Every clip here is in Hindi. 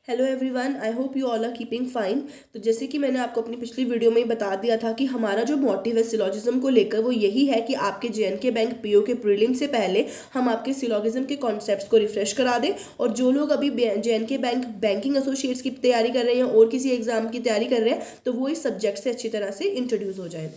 Hello everyone, I hope you all are keeping fine. तो जैसे कि मैंने आपको अपनी पिछली वीडियो में ही बता दिया था कि हमारा जो मोटिव है सिलोजिज्म को लेकर वो यही है कि आपके जेएनके बैंक पीओ के प्रीलिम से पहले हम आपके सिलोजिज्म के कॉन्सेप्ट्स को रिफ्रेश करा दें। और जो लोग अभी जेएनके बैंक बैंकिंग एसोसिएट्स की तैयारी कर रहे हैं और किसी एग्जाम की तैयारी कर रहे हैं तो वो इस सब्जेक्ट से अच्छी तरह से इंट्रोड्यूस हो जाए।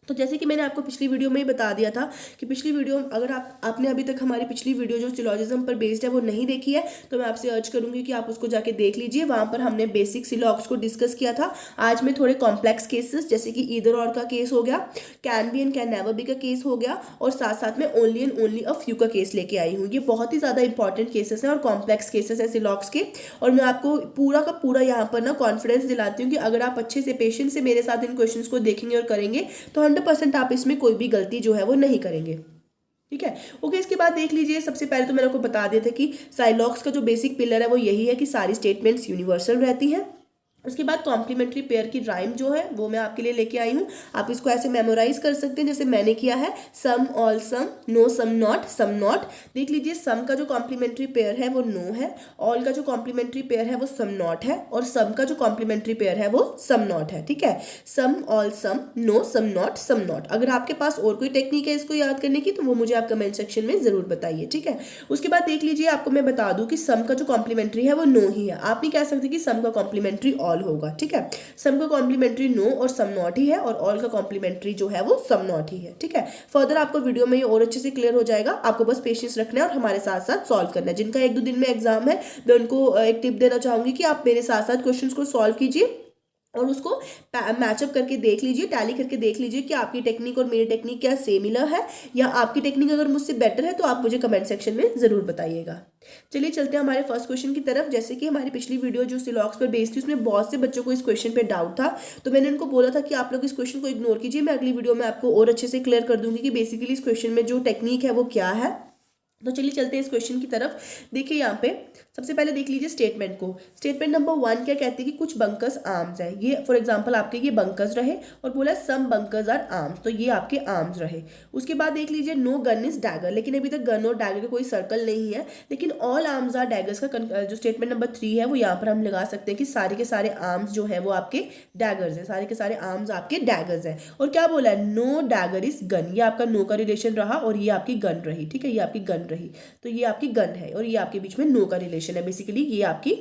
तो जैसे कि मैंने आपको पिछली वीडियो में ही बता दिया था कि पिछली वीडियो अगर आपने अभी तक हमारी पिछली वीडियो जो सिलॉजिज्म पर बेस्ड है वो नहीं देखी है तो मैं आपसे अर्ज करूंगी कि आप उसको जाके देख लीजिए। वहां पर हमने बेसिक सिलॉग्स को डिस्कस किया था। आज मैं थोड़े कॉम्प्लेक्स केसेस जैसे कि ईदर और का केस हो गया, can be and can never be का केस हो गया और साथ साथ में only and only a few का केस लेके आई हूँ। ये बहुत ही ज़्यादा इंपॉर्टेंट केसेस हैं और कॉम्प्लेक्स केसेस हैं सिलॉग्स के। और मैं आपको पूरा का पूरा यहाँ पर ना कॉन्फिडेंस दिलाती हूँ कि अगर आप अच्छे से पेशेंस से मेरे साथ इन क्वेश्चंस को देखेंगे और करेंगे तो 100% आप इसमें कोई भी गलती जो है वो नहीं करेंगे। ठीक है, ओके। इसके बाद देख लीजिए, सबसे पहले तो मैंने आपको बता दिया था कि साइलॉक्स का जो बेसिक पिलर है वो यही है कि सारी स्टेटमेंट्स यूनिवर्सल रहती हैं। उसके बाद कॉम्प्लीमेंट्री पेयर की राइम जो है वो मैं आपके लिए लेके आई हूँ। आप इसको ऐसे मेमोराइज कर सकते हैं जैसे मैंने किया है, some all some, no some not. देख लीजिए, सम का जो कॉम्प्लीमेंट्री पेयर है वो नो है, ऑल का जो कॉम्प्लीमेंट्री पेयर है वो सम नॉट है और सम का जो कॉम्प्लीमेंट्री पेयर है वो सम नॉट है। ठीक है, some all some, no some not. अगर आपके पास और कोई टेक्निक है इसको याद करने की तो वो मुझे आप कमेंट सेक्शन में जरूर बताइए। ठीक है, उसके बाद देख लीजिए, आपको मैं बता दूं कि सम का जो कॉम्प्लीमेंट्री है वो नो ही है। आप नहीं कह सकते कि सम का कॉम्प्लीमेंट्री ऑल होगा। ठीक है, सम का कॉम्प्लीमेंट्री नो और सम नॉट ही है और ऑल का कॉम्प्लीमेंट्री जो है वो सम नॉट ही है। ठीक है, फर्दर आपको वीडियो में ये और अच्छे से क्लियर हो जाएगा। आपको बस पेशेंस रखना है और हमारे साथ साथ सॉल्व करना है। जिनका 1-2 दिन में एग्जाम है मैं उनको एक टिप देना चाहूंगी कि आप मेरे साथ साथ क्वेश्चंस को सॉल्व कीजिए और उसको मैचअप करके देख लीजिए, टैली करके देख लीजिए कि आपकी टेक्निक और मेरी टेक्निक क्या सिमिलर है या आपकी टेक्निक अगर मुझसे बेटर है तो आप मुझे कमेंट सेक्शन में जरूर बताइएगा। चलिए चलते हैं हमारे फर्स्ट क्वेश्चन की तरफ। जैसे कि हमारी पिछली वीडियो जो सिलॉक्स पर बेस्ड थी उसमें बहुत से बच्चों को इस क्वेश्चन पे डाउट था, तो मैंने उनको बोला था कि आप लोग इस क्वेश्चन को इग्नोर कीजिए, मैं अगली वीडियो में आपको और अच्छे से क्लियर कर दूंगी कि बेसिकली इस क्वेश्चन में जो टेक्निक है वो क्या है। तो चलिए चलते हैं इस क्वेश्चन की तरफ। देखिए यहाँ पे सबसे पहले देख लीजिए स्टेटमेंट को। स्टेटमेंट नंबर 1 क्या कहती है कि कुछ बंकर्स आर्म्स है। ये फॉर एग्जांपल आपके ये बंकर्स रहे और बोला सम बंकर्स आर आर्म्स, तो ये आपके आर्म्स रहे। उसके बाद देख लीजिए नो गन इज डैगर, लेकिन अभी तक गन और डैगर का कोई सर्कल नहीं है, लेकिन ऑल आर्म्स आर डैगर्स का जो स्टेटमेंट नंबर 3 है वो यहाँ पर हम लगा सकते हैं कि सारे के सारे आर्म्स जो है वो आपके डैगर्स है, सारे के सारे आर्म्स आपके डैगर्स है। और क्या बोला है, नो डैगर इज गन, ये आपका नो का रिलेशन रहा और ये आपकी गन रही। ठीक है, ये आपकी गन रही, तो ये आपकी गन है और ये आपके बीच में नो का रिलेशन है। बेसिकली ये आपकी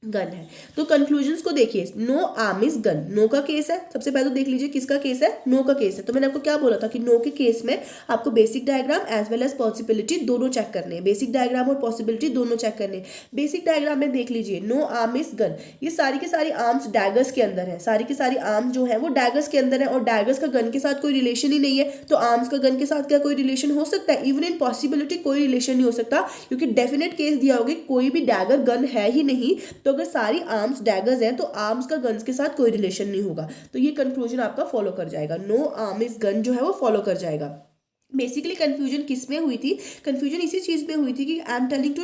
गन है। तो कंक्लूजन्स को देखिए, no arm is gun, no का केस है। सबसे पहले तो देख लीजिए किसका केस है, नो का केस है। तो मैंने आपको क्या बोला था कि नो के केस में आपको basic diagram as well as possibility दोनों चेक करने हैं। बेसिक डायग्राम और पॉसिबिलिटी दोनों चेक करने हैं। बेसिक डायग्राम में देख लीजिए नो आर्म इज गन, ये सारी की सारी आर्म्स डैगर्स के अंदर है, सारी की सारी आर्म्स जो है वो डैगर्स के अंदर है और डैगर्स का गन के साथ कोई रिलेशन ही नहीं है। तो आर्म्स का गन के साथ क्या कोई रिलेशन हो सकता है? इवन इन पॉसिबिलिटी कोई रिलेशन नहीं हो सकता, क्योंकि डेफिनेट केस दिया होगा कोई भी डैगर गन है ही नहीं। तो अगर सारी आर्म्स डैगर्स हैं तो आर्म्स का गन्स के साथ कोई रिलेशन नहीं होगा, तो ये कंक्लूजन आपका फॉलो कर जाएगा। नो आर्म इज गन जो है वो फॉलो कर जाएगा। बेसिकली कंफ्यूजन किस में हुई थी, कंफ्यूजन इसी चीज़ में हुई थी कि I am telling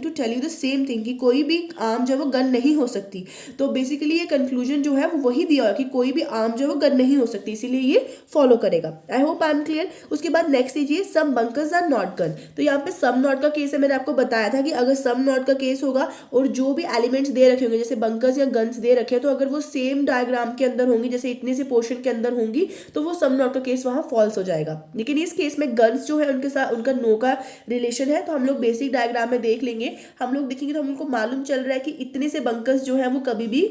to tell you the same thing कि कोई भी आर्म जो है वो गन नहीं हो सकती। तो बेसिकली ये कंक्लूजन जो है वो वही दिया हुआ कि कोई भी आर्म जो है वो गन नहीं हो सकती, इसीलिए ये फॉलो करेगा। I hope I am clear. उसके बाद नेक्स्ट लीजिए, सम बंकर्स आर नॉट गन। तो यहाँ पे सम नॉट का केस है, मैंने आपको बताया था कि अगर सम नॉट का केस होगा और जो भी एलिमेंट्स दे रखे होंगे जैसे बंकर्स या गन्स दे रखे हैं, तो अगर वो सेम डायग्राम के अंदर होंगी, जैसे इतने से पोर्शन के अंदर होंगी, तो वो सम नॉट का केस वहाँ फॉल्स हो जाएगा। लेकिन इस केस में गन्स जो है उनके साथ उनका नो का रिलेशन है, तो हम लोग बेसिक डायग्राम में देख लेंगे, हम लोग देखेंगे तो हमको मालूम चल रहा है कि इतने से बंकर्स जो है वो कभी भी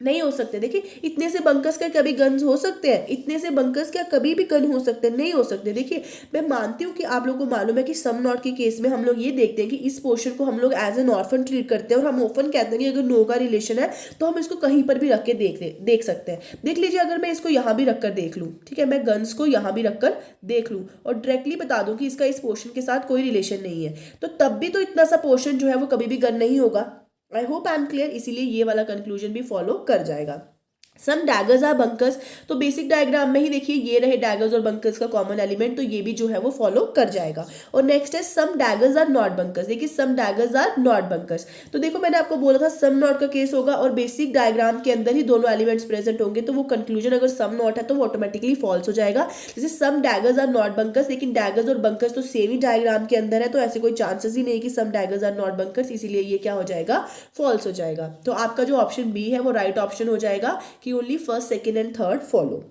नहीं हो सकते। देखिए इतने से बंकर्स क्या कभी गन्स हो सकते हैं? इतने से बंकर्स क्या कभी भी गन हो सकते हैं? नहीं हो सकते। देखिए मैं मानती हूँ कि आप लोगों को मालूम है कि सम नॉट के केस में हम लोग ये देखते हैं कि इस पोर्शन को हम लोग एज एन ऑर्फन ट्रीट करते हैं और हम ऑफन कहते हैं कि अगर नो का रिलेशन है तो हम इसको कहीं पर भी रख के देख सकते हैं। देख लीजिए, अगर मैं इसको यहाँ भी रखकर देख लूँ, ठीक है, मैं गन्स को यहाँ भी रखकर देख लूँ और डायरेक्टली बता दूँ कि इसका इस पोर्शन के साथ कोई रिलेशन नहीं है, तो तब भी तो इतना सा पोर्शन जो है वो कभी भी गन नहीं होगा। I hope I am clear, इसीलिए ये वाला कंक्लूजन भी फॉलो कर जाएगा। सम डैगर्स आर बंकर्स, तो बेसिक डायग्राम में ही देखिए ये रहे डैगर्स और बंकर्स का कॉमन एलिमेंट, तो ये भी जो है वो फॉलो कर जाएगा। और नेक्स्ट है सम डैगर्स आर नॉट बंकर्स, देखिए सम डैगर्स आर नॉट बंकर्स, तो देखो मैंने आपको बोला था सम नॉट का केस होगा और बेसिक डायग्राम के अंदर ही दोनों एलिमेंट्स प्रेजेंट होंगे, तो वो कंक्लूजन अगर सम नॉट है तो वो ऑटोमेटिकली फॉल्स हो जाएगा। जैसे सम डैगर्स आर नॉट बंकर्स, लेकिन डैगर्स और बंकर्स तो सेम ही डायग्राम के अंदर है, तो ऐसे कोई चांसेस ही नहीं कि सम डैगर्स आर नॉट बंकर्स, इसीलिए ये क्या हो जाएगा, फॉल्स हो जाएगा। तो आपका जो ऑप्शन बी है वो राइट ऑप्शन हो जाएगा कि only first second and third follow.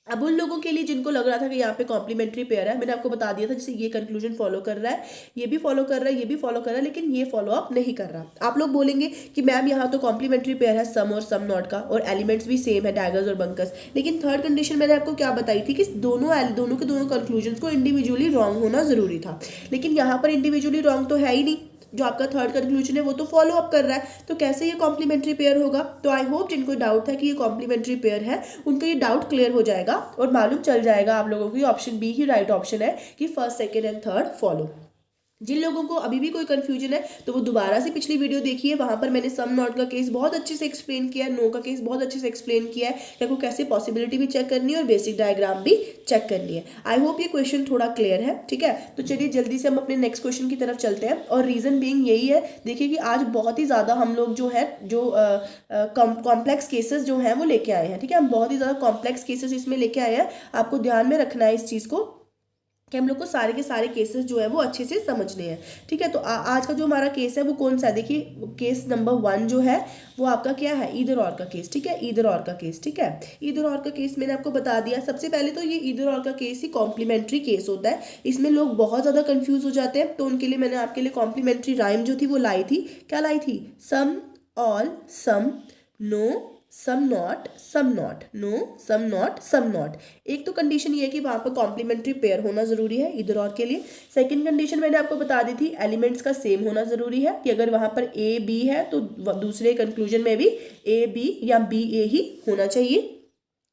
अब उन लोगों के लिए जिनको लग रहा था कि यहाँ पे कॉम्प्लीमेंट्री पेयर है, मैंने आपको बता दिया था जैसे ये कंक्लूजन फॉलो कर रहा है, ये भी फॉलो कर रहा है, ये भी फॉलो कर रहा है, लेकिन ये फॉलो अप नहीं कर रहा। आप लोग बोलेंगे कि मैम यहाँ तो कॉम्प्लीमेंट्री पेयर है सम और सम नॉट का, और एलिमेंट्स भी सेम है डैगर्स और बंकर्स, लेकिन थर्ड कंडीशन मैंने आपको क्या बताई थी कि दोनों के दोनों कंक्लूजन को इंडिविजुअली रॉन्ग होना जरूरी था, लेकिन यहाँ पर इंडिविजुअली रॉन्ग तो है ही नहीं, जो आपका थर्ड कंक्लूजन है वो तो फॉलो अप कर रहा है, तो कैसे ये कॉम्प्लीमेंट्री पेयर होगा। तो आई होप जिनको डाउट था कि ये कॉम्प्लीमेंट्री पेयर है उनका ये डाउट क्लियर हो जाएगा और मालूम चल जाएगा आप लोगों को ऑप्शन बी ही राइट ऑप्शन है कि first second and third follow. जिन लोगों को अभी भी कोई कंफ्यूजन है तो वो दोबारा से पिछली वीडियो देखिए, वहां पर मैंने सम नॉट का केस बहुत अच्छे से एक्सप्लेन किया है, नो का केस बहुत अच्छे से एक्सप्लेन किया है कि आपको कैसे पॉसिबिलिटी भी चेक करनी है और बेसिक डायग्राम भी चेक करनी है। आई होप ये क्वेश्चन थोड़ा क्लियर है, ठीक है। तो चलिए जल्दी से हम अपने नेक्स्ट क्वेश्चन की तरफ चलते हैं, और रीजन बीइंग यही है, देखिए कि आज बहुत ही ज़्यादा हम लोग जो है जो कॉम्प्लेक्स केसेस जो हैं वो लेके आए हैं, ठीक है। हम बहुत ही ज़्यादा कॉम्प्लेक्स केसेस इसमें लेके आए हैं, आपको ध्यान में रखना है इस चीज़ को कि हम लोग को सारे के सारे केसेस जो है वो अच्छे से समझने हैं, ठीक है। तो आज का जो हमारा केस है वो कौन सा है, देखिए केस नंबर 1 जो है वो आपका क्या है, ईदर और का केस, ठीक है, ईदर और का केस, ठीक है। ईदर और का केस मैंने आपको बता दिया। सबसे पहले तो ये ईदर और का केस ही कॉम्प्लीमेंट्री केस होता है, इसमें लोग बहुत ज़्यादा कंफ्यूज हो जाते हैं, तो उनके लिए मैंने आपके लिए कॉम्प्लीमेंट्री राइम जो थी वो लाई थी। क्या लाई थी, some all some no some not some not no some not some not. एक तो कंडीशन ये है कि वहाँ पर कॉम्प्लीमेंट्री पेयर होना जरूरी है इधर और के लिए। सेकंड कंडीशन मैंने आपको बता दी थी, एलिमेंट्स का सेम होना जरूरी है, कि अगर वहाँ पर ए बी है तो दूसरे कंक्लूजन में भी ए बी या बी ए ही होना चाहिए।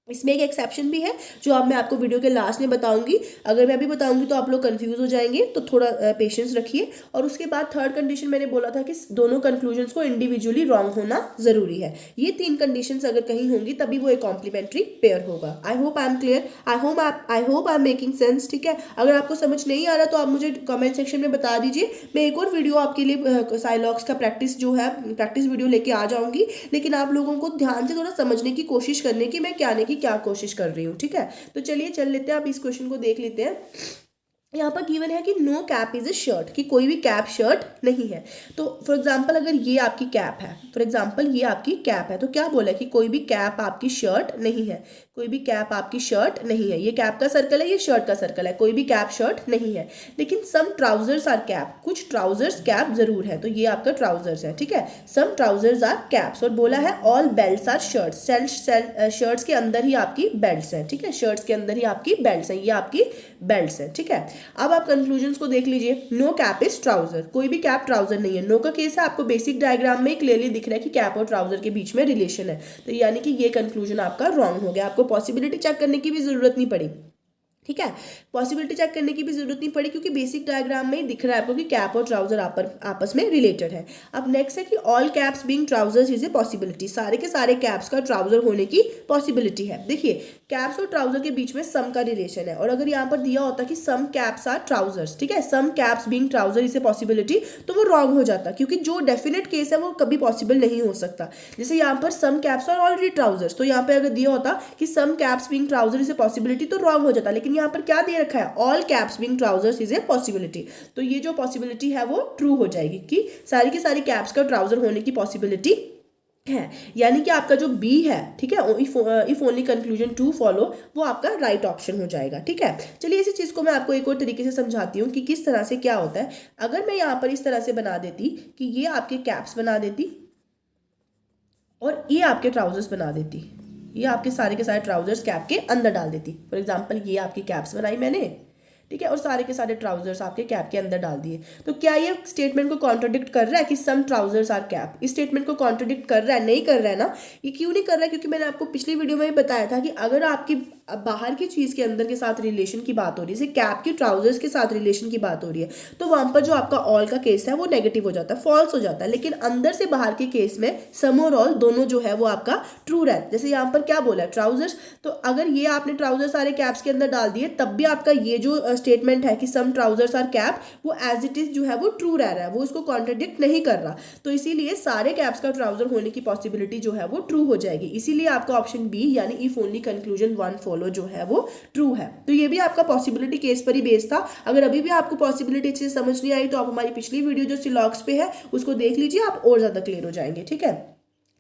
इसमें एक एक्सेप्शन भी है जो अब मैं आपको वीडियो के लास्ट में बताऊंगी, अगर मैं अभी बताऊंगी तो आप लोग कंफ्यूज हो जाएंगे, तो थोड़ा पेशेंस रखिए। और उसके बाद थर्ड कंडीशन मैंने बोला था कि दोनों कंक्लूजन्स को इंडिविजुअली रॉन्ग होना जरूरी है। ये 3 कंडीशंस अगर कहीं होंगी तभी वो एक कॉम्प्लीमेंट्री पेयर होगा। I hope I am clear, I hope I am making sense, ठीक है। अगर आपको समझ नहीं आ रहा तो आप मुझे कमेंट सेक्शन में बता दीजिए, मैं एक और वीडियो आपके लिए साइलॉक्स का प्रैक्टिस जो है प्रैक्टिस वीडियो लेके आ जाऊंगी, लेकिन आप लोगों को ध्यान से थोड़ा समझने की कोशिश करने की मैं क्या कोशिश कर रही हूँ, ठीक है। तो चलिए चल लेते हैं, आप इस क्वेश्चन को देख लेते हैं। यहाँ पर गिवन है कि no cap is a shirt, कि कोई भी कैप शर्ट नहीं है। तो फॉर एग्जांपल अगर ये आपकी कैप है, फॉर एग्जांपल ये आपकी कैप है, तो क्या बोला है कि कोई भी कैप आपकी शर्ट नहीं है, कोई भी कैप आपकी शर्ट नहीं है। ये कैप का सर्कल है, ये शर्ट का सर्कल है, कोई भी कैप शर्ट नहीं है। लेकिन सम ट्राउजर्स आर कैप, कुछ ट्राउजर्स कैप जरूर है, तो ये आपका ट्राउजर्स है, ठीक है। सम ट्राउजर्स आर कैप्स, और बोला है all belts are shirts, shirts के अंदर ही आपकी बेल्ट्स हैं, ठीक है, शर्ट्स के अंदर ही आपकी बेल्ट्स हैं, ये आपकी बेल्ट्स हैं, ठीक है। अब आप कंक्लूजन्स को देख लीजिए, नो कैप इज ट्राउजर, कोई भी कैप ट्राउजर नहीं है। नो का केस है, आपको बेसिक डायग्राम में क्लियरली दिख रहा है कि कैप और ट्राउजर के बीच में रिलेशन है, तो यानी कि ये कंक्लूजन आपका रॉन्ग हो गया। आपको पॉसिबिलिटी चेक करने की भी जरूरत नहीं पड़ी, ठीक है, पॉसिबिलिटी चेक करने की भी जरूरत नहीं पड़ी, क्योंकि बेसिक डायग्राम में ही दिख रहा है आपको कि कैप और ट्राउजर आपस में रिलेटेड है। अब नेक्स्ट है कि all caps being trousers is a possibility, सारे के सारे कैप्स का ट्राउजर होने की पॉसिबिलिटी है। देखिए कैप्स और ट्राउजर के बीच में सम का रिलेशन है, और अगर यहाँ पर दिया होता कि सम कैप्स आर ट्राउजर्स, ठीक है, some caps being trouser is a possibility, तो वो रॉन्ग हो जाता, क्योंकि जो डेफिनेट केस है वो कभी पॉसिबल नहीं हो सकता। जैसे यहाँ पर some caps are already trousers, तो यहाँ पे अगर दिया होता कि some caps being trouser is a possibility, तो रॉन्ग हो जाता, लेकिन यहाँ पर क्या दे रखा है, all caps being trousers is a possibility, तो ये जो पॉसिबिलिटी है वो ट्रू हो जाएगी कि सारी की सारी कैप्स का ट्राउजर होने की पॉसिबिलिटी है। यानी कि आपका जो बी है, ठीक है, if only conclusion two follow, वो आपका राइट ऑप्शन हो जाएगा, ठीक है। चलिए इसी चीज को मैं आपको एक और तरीके से समझाती हूँ कि किस तरह से क्या होता है। अगर मैं यहाँ पर इस तरह से बना देती कि ये आपके कैप्स बना देती और ये आपके ट्राउजर्स बना देती, ये आपके सारे के सारे ट्राउजर्स कैप के अंदर डाल देती। फॉर एग्जांपल ये आपकी कैप्स बनाई मैंने, ठीक है, और सारे के सारे ट्राउजर्स आपके कैप के अंदर डाल दिए, तो क्या ये स्टेटमेंट को कॉन्ट्राडिक्ट कर रहा है कि सम ट्राउजर्स आर कैप? इस स्टेटमेंट को कॉन्ट्राडिक्ट कर रहा है? नहीं कर रहा है ना। ये क्यों नहीं कर रहा है? क्योंकि मैंने आपको पिछली वीडियो में बताया था कि अगर आपकी अब बाहर की चीज़ के अंदर के साथ रिलेशन की बात हो रही है, जैसे कैप की ट्राउजर्स के साथ रिलेशन की बात हो रही है, तो वहाँ पर जो आपका ऑल का केस है वो नेगेटिव हो जाता है, फॉल्स हो जाता है। लेकिन अंदर से बाहर के केस में सम और ऑल दोनों जो है वो आपका ट्रू रहता है। जैसे यहाँ पर क्या बोला है, ट्राउजर्स, तो अगर ये आपने ट्राउजर सारे कैप्स के अंदर डाल दिए तब भी आपका ये जो स्टेटमेंट है कि सम ट्राउजर्स आर कैप, वो एज इट इज जो है वो ट्रू रह रहा है, वो इसको कॉन्ट्रडिक्ट नहीं कर रहा। तो इसीलिए सारे कैप्स का ट्राउजर होने की पॉसिबिलिटी जो है वो ट्रू हो जाएगी। इसीलिए आपका ऑप्शन बी यानी if only conclusion one follow जो है वो ट्रू है। तो ये भी आपका पॉसिबिलिटी केस पर ही बेस्ड था। अगर अभी भी आपको पॉसिबिलिटी अच्छे से समझ नहीं आई तो आप हमारी पिछली वीडियो जो सिलॉग्स पे है उसको देख लीजिए, आप और ज्यादा क्लियर हो जाएंगे। ठीक है,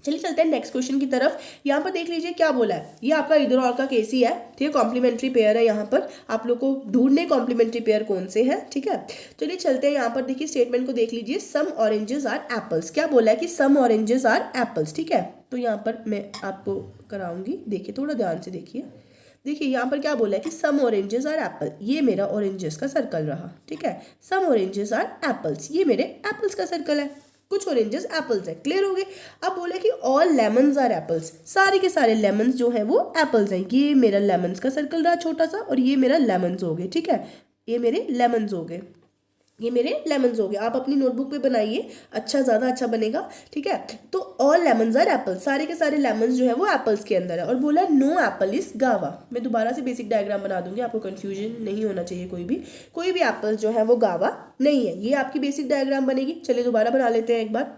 चलिए चलते हैं नेक्स्ट क्वेश्चन की तरफ। यहाँ पर देख लीजिए क्या बोला है, ये आपका इधर और का केस ही है। ठीक है, कॉम्प्लीमेंट्री पेयर है। यहाँ पर आप लोग को ढूंढने कॉम्प्लीमेंट्री पेयर कौन से हैं। ठीक है, चलिए चलते हैं। यहाँ पर देखिए स्टेटमेंट को देख लीजिए, सम ऑरेंजेस आर एप्पल्स। क्या बोला है कि सम ऑरेंजेस आर एप्पल्स। ठीक है, तो यहाँ पर मैं आपको कराऊंगी, देखिए थोड़ा ध्यान से देखिए। देखिए यहाँ पर क्या बोला है कि सम ऑरेंजेस आर एप्पल, ये मेरा ऑरेंजेस का सर्कल रहा। ठीक है, सम ऑरेंजेस आर एप्पल्स, ये मेरे एप्पल्स का सर्कल है, कुछ ऑरेंजेस एप्पल्स है। क्लियर हो गए। अब बोला कि ऑल लेमन्स आर एप्पल्स, सारे के सारे लेमन्स जो है वो एप्पल्स हैं। ये मेरा लेमन्स का सर्कल रहा छोटा सा, और ये मेरा लेमन्स हो गए। ठीक है, ये मेरे लेमन्स हो गए, ये मेरे लेमन्स हो गए। आप अपनी नोटबुक पे बनाइए, अच्छा ज़्यादा अच्छा बनेगा। ठीक है, तो ऑल लेमन्स आर एप्पल्स, सारे के सारे लेमन्स जो है वो एप्पल्स के अंदर है। और बोला नो एप्पल इज गावा। मैं दोबारा से बेसिक डायग्राम बना दूंगी, आपको कंफ्यूजन नहीं होना चाहिए। कोई भी एप्पल जो है वो गावा नहीं है। ये आपकी बेसिक डायग्राम बनेगी। चलिए दोबारा बना लेते हैं एक बार।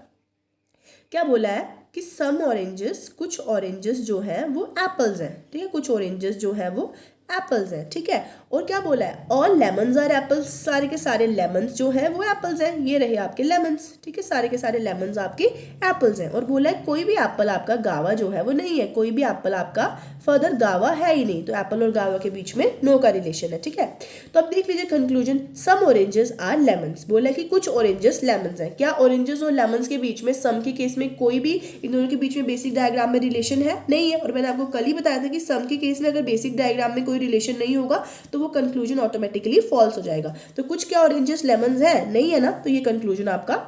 क्या बोला है कि सम ऑरेंजेस, कुछ ऑरेंजेस जो है वो एप्पल्स हैं। ठीक है, कुछ ऑरेंजेस जो है वो एप्पल्स हैं। ठीक है, और क्या बोला है, ऑल लेमन्स आर एप्पल्स, सारे के सारे लेमन्स जो है वो एप्पल्स हैं। ये रहे आपके लेमन्स। ठीक है, सारे के सारे लेमन्स आपके एप्पल्स हैं। और बोला है कोई भी एप्पल आपका गावा जो है वो नहीं है, कोई भी एप्पल आपका फर्दर गावा है ही नहीं। तो एप्पल और गावा के बीच में नो का रिलेशन है। ठीक है, तो अब देख लीजिए conclusion, some oranges are lemons. बोला है कि कुछ ऑरेंजेस लेमन्स हैं। क्या ऑरेंजेस और लेमन्स के बीच में, सम के केस में कोई भी इन दोनों के बीच में बेसिक डायग्राम में रिलेशन है? नहीं है। और मैंने आपको कल ही बताया था कि सम के केस में अगर बेसिक डायग्राम में कोई रिलेशन नहीं होगा तो वो कंक्लूजन ऑटोमेटिकली फॉल्स हो जाएगा। तो कुछ क्या ऑरेंजेस लेमन्स है? नहीं है ना, तो ये कंक्लूजन आपका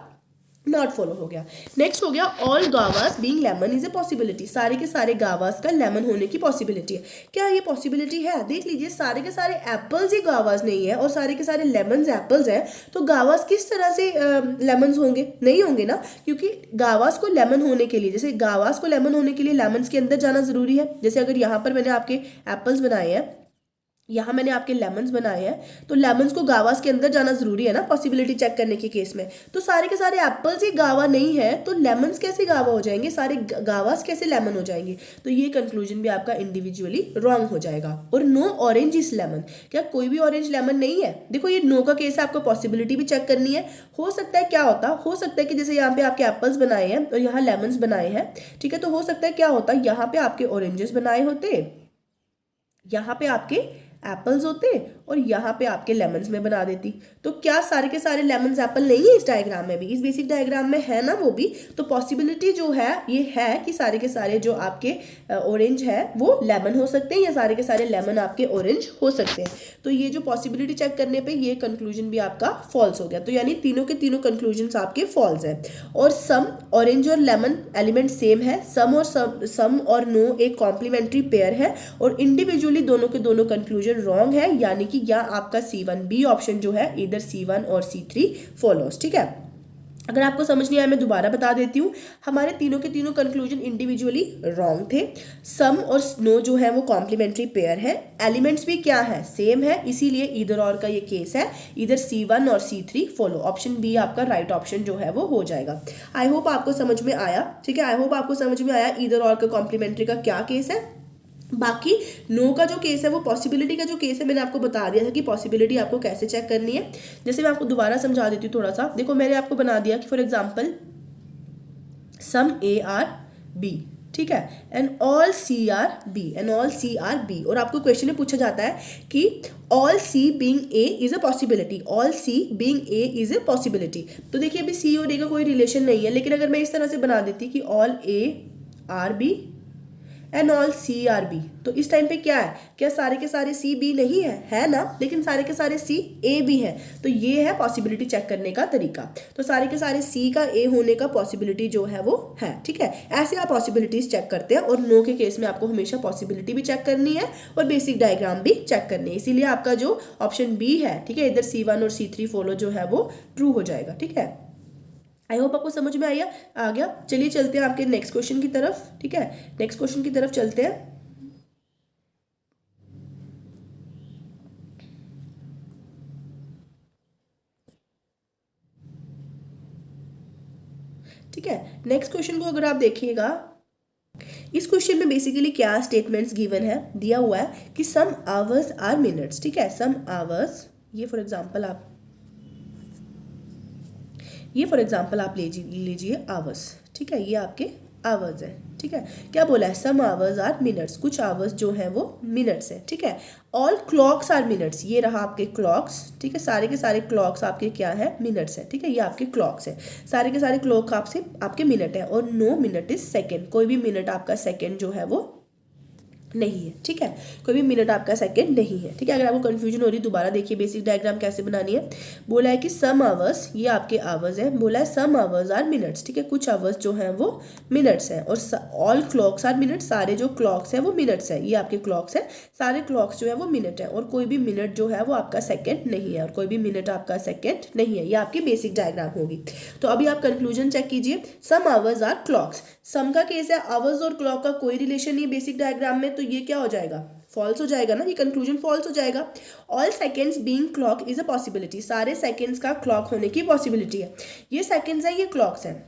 नॉट फॉलो हो गया। नेक्स्ट हो गया all guavas being lemon is a possibility. सारे के सारे गावास का लेमन होने की पॉसिबिलिटी है। क्या ये पॉसिबिलिटी है? देख लीजिए, सारे के सारे एप्पल्स ही गावास नहीं है और सारे के सारे लेमन्स एप्पल्स हैं, तो गावास किस तरह से लेमन्स होंगे? नहीं होंगे ना, क्योंकि गावास को लेमन होने के लिए, जैसे गावास को लेमन होने के लिए लेमन्स के अंदर जाना जरूरी है। जैसे अगर यहाँ पर मैंने आपके एप्पल्स बनाए हैं, यहाँ मैंने आपके लेमन्स बनाए हैं, तो लेमन्स को गावास के अंदर जाना जरूरी है ना पॉसिबिलिटी चेक करने के केस में। तो सारे के सारे एप्पल्स ही गावा नहीं है, तो लेमन्स कैसे गावा हो जाएंगे, सारे गावास कैसे लेमन हो जाएंगे? तो ये कंक्लूजन भी आपका इंडिविजुअली रॉन्ग हो जाएगा। और नो ऑरेंज इज लेमन, क्या कोई भी ऑरेंज लेमन नहीं है? देखो ये नो का केस है, आपको पॉसिबिलिटी भी चेक करनी है। हो सकता है क्या होता, हो सकता है कि जैसे यहाँ पे आपके एप्पल्स बनाए हैं और यहाँ लेमन्स बनाए हैं। ठीक है, तो हो सकता है क्या होता, यहाँ पे आपके ऑरेंजेस बनाए होते, यहाँ पे आपके एप्पल्स होते और यहाँ पे आपके लेमन्स में बना देती। तो क्या सारे के सारे लेमन्स एप्पल नहीं है इस डायग्राम में भी? इस बेसिक डायग्राम में है ना वो भी। तो पॉसिबिलिटी जो है ये है कि सारे के सारे जो आपके ऑरेंज है वो लेमन हो सकते हैं, या सारे के सारे लेमन आपके ऑरेंज हो सकते हैं। तो ये जो पॉसिबिलिटी चेक करने पे ये कंक्लूजन भी आपका फॉल्स हो गया। तो यानी तीनों के तीनों कंक्लूजन आपके फॉल्स हैं। और सम, ऑरेंज और लेमन एलिमेंट सेम है। सम और नो एक कॉम्प्लीमेंट्री पेयर है, और इंडिविजुअली दोनों के दोनों कंक्लूजन रॉन्ग है, यानी कि यहाँ आपका C1B ऑप्शन जो है इधर C1 और C3 फॉलोस। ठीक है, अगर आपको समझ नहीं आया मैं दोबारा बता देती हूँ। हमारे तीनों के तीनों कंक्लूजन इंडिविजुअली रॉन्ग थे। सम और नो जो है वो कॉम्प्लीमेंट्री पेयर है, एलिमेंट्स भी क्या है, सेम है, इसीलिए इधर और का ये केस है, इधर C1 और C3 फॉलो। ऑप्शन बी आपका राइट ऑप्शन जो है वो हो जाएगा। आई होप आपको समझ में आया। ठीक है, आई होप आपको समझ में आया इधर और का कॉम्प्लीमेंट्री का क्या केस है। बाकी नो का जो केस है वो पॉसिबिलिटी का जो केस है मैंने आपको बता दिया था कि पॉसिबिलिटी आपको कैसे चेक करनी है। जैसे मैं आपको दोबारा समझा देती हूँ थोड़ा सा। देखो मैंने आपको बना दिया कि for example some A are B, ठीक है, and all C are B, and all C are B। और आपको क्वेश्चन में पूछा जाता है कि all C being A is a possibility, all C being A is a possibility. तो देखिए अभी C और A का कोई रिलेशन नहीं है, लेकिन अगर मैं इस तरह से बना देती कि all A are B and all C are B. तो इस टाइम पे क्या है, क्या सारे के सारे सी बी नहीं है ना, लेकिन सारे के सारे सी ए भी है। तो ये है पॉसिबिलिटी चेक करने का तरीका। तो सारे के सारे सी का ए होने का पॉसिबिलिटी जो है वो है, ठीक है। ऐसे आप पॉसिबिलिटीज चेक करते हैं, और नो के केस में आपको हमेशा पॉसिबिलिटी भी चेक करनी है और बेसिक डायग्राम भी चेक करनी है। इसीलिए आपका जो ऑप्शन बी है, ठीक है, इधर C1 और C3 फॉलो जो है वो ट्रू हो जाएगा, ठीक है। आई होप आपको समझ में आ गया। चलिए चलते हैं आपके नेक्स्ट क्वेश्चन की तरफ, ठीक है। नेक्स्ट क्वेश्चन की तरफ चलते हैं। ठीक है, नेक्स्ट क्वेश्चन को अगर आप देखिएगा, इस क्वेश्चन में बेसिकली क्या स्टेटमेंट्स गिवन है, दिया हुआ है कि सम आवर्स आर मिनट्स, ठीक है। सम आवर्स, ये फॉर एग्जांपल आप लीजिए आवर्स, ठीक है, ये आपके आवर्स है, ठीक है। क्या बोला है, सम आवर्स आर मिनट्स, कुछ आवर्स जो है वो मिनट्स है, ठीक है। ऑल क्लॉक्स आर मिनट्स, ये रहा आपके क्लॉक्स, ठीक है। सारे के सारे क्लॉक्स आपके क्या है, मिनट्स है, ठीक है। ये आपके क्लॉक्स है, सारे के सारे क्लॉक आपके मिनट है, और नो मिनट इज सेकेंड, कोई भी मिनट आपका सेकेंड जो है वो नहीं है, ठीक है। कोई भी मिनट आपका सेकंड नहीं है, ठीक है। अगर आपको कंफ्यूजन हो रही है, दोबारा देखिए बेसिक डायग्राम कैसे बनानी है। बोला है कि सम आवर्स, ये आपके आवर्स है, बोला है सम आवर्स आर मिनट्स, ठीक है। कुछ आवर्स जो हैं वो मिनट्स हैं, और ऑल क्लॉक्स आर मिनट्स, सारे जो क्लॉक्स हैं वो मिनट्स है, ये आपके क्लॉक्स है, सारे क्लॉक्स जो है वो मिनट है, और कोई भी मिनट जो है वो आपका सेकेंड नहीं है, और कोई भी मिनट आपका सेकेंड नहीं है। ये आपकी बेसिक डायग्राम होगी। तो अभी आप कंक्लूजन चेक कीजिए। सम आवर्स आर क्लॉक्स, सम का केस है, आवर्स और क्लॉक का कोई रिलेशन नहीं बेसिक डायग्राम में, तो ये क्या हो जाएगा, फॉल्स हो जाएगा ना, ये कंक्लूजन फॉल्स हो जाएगा। All seconds being clock is a possibility, सारे सेकेंड्स का क्लॉक होने की पॉसिबिलिटी है। ये सेकेंड्स है, ये क्लॉक्स है,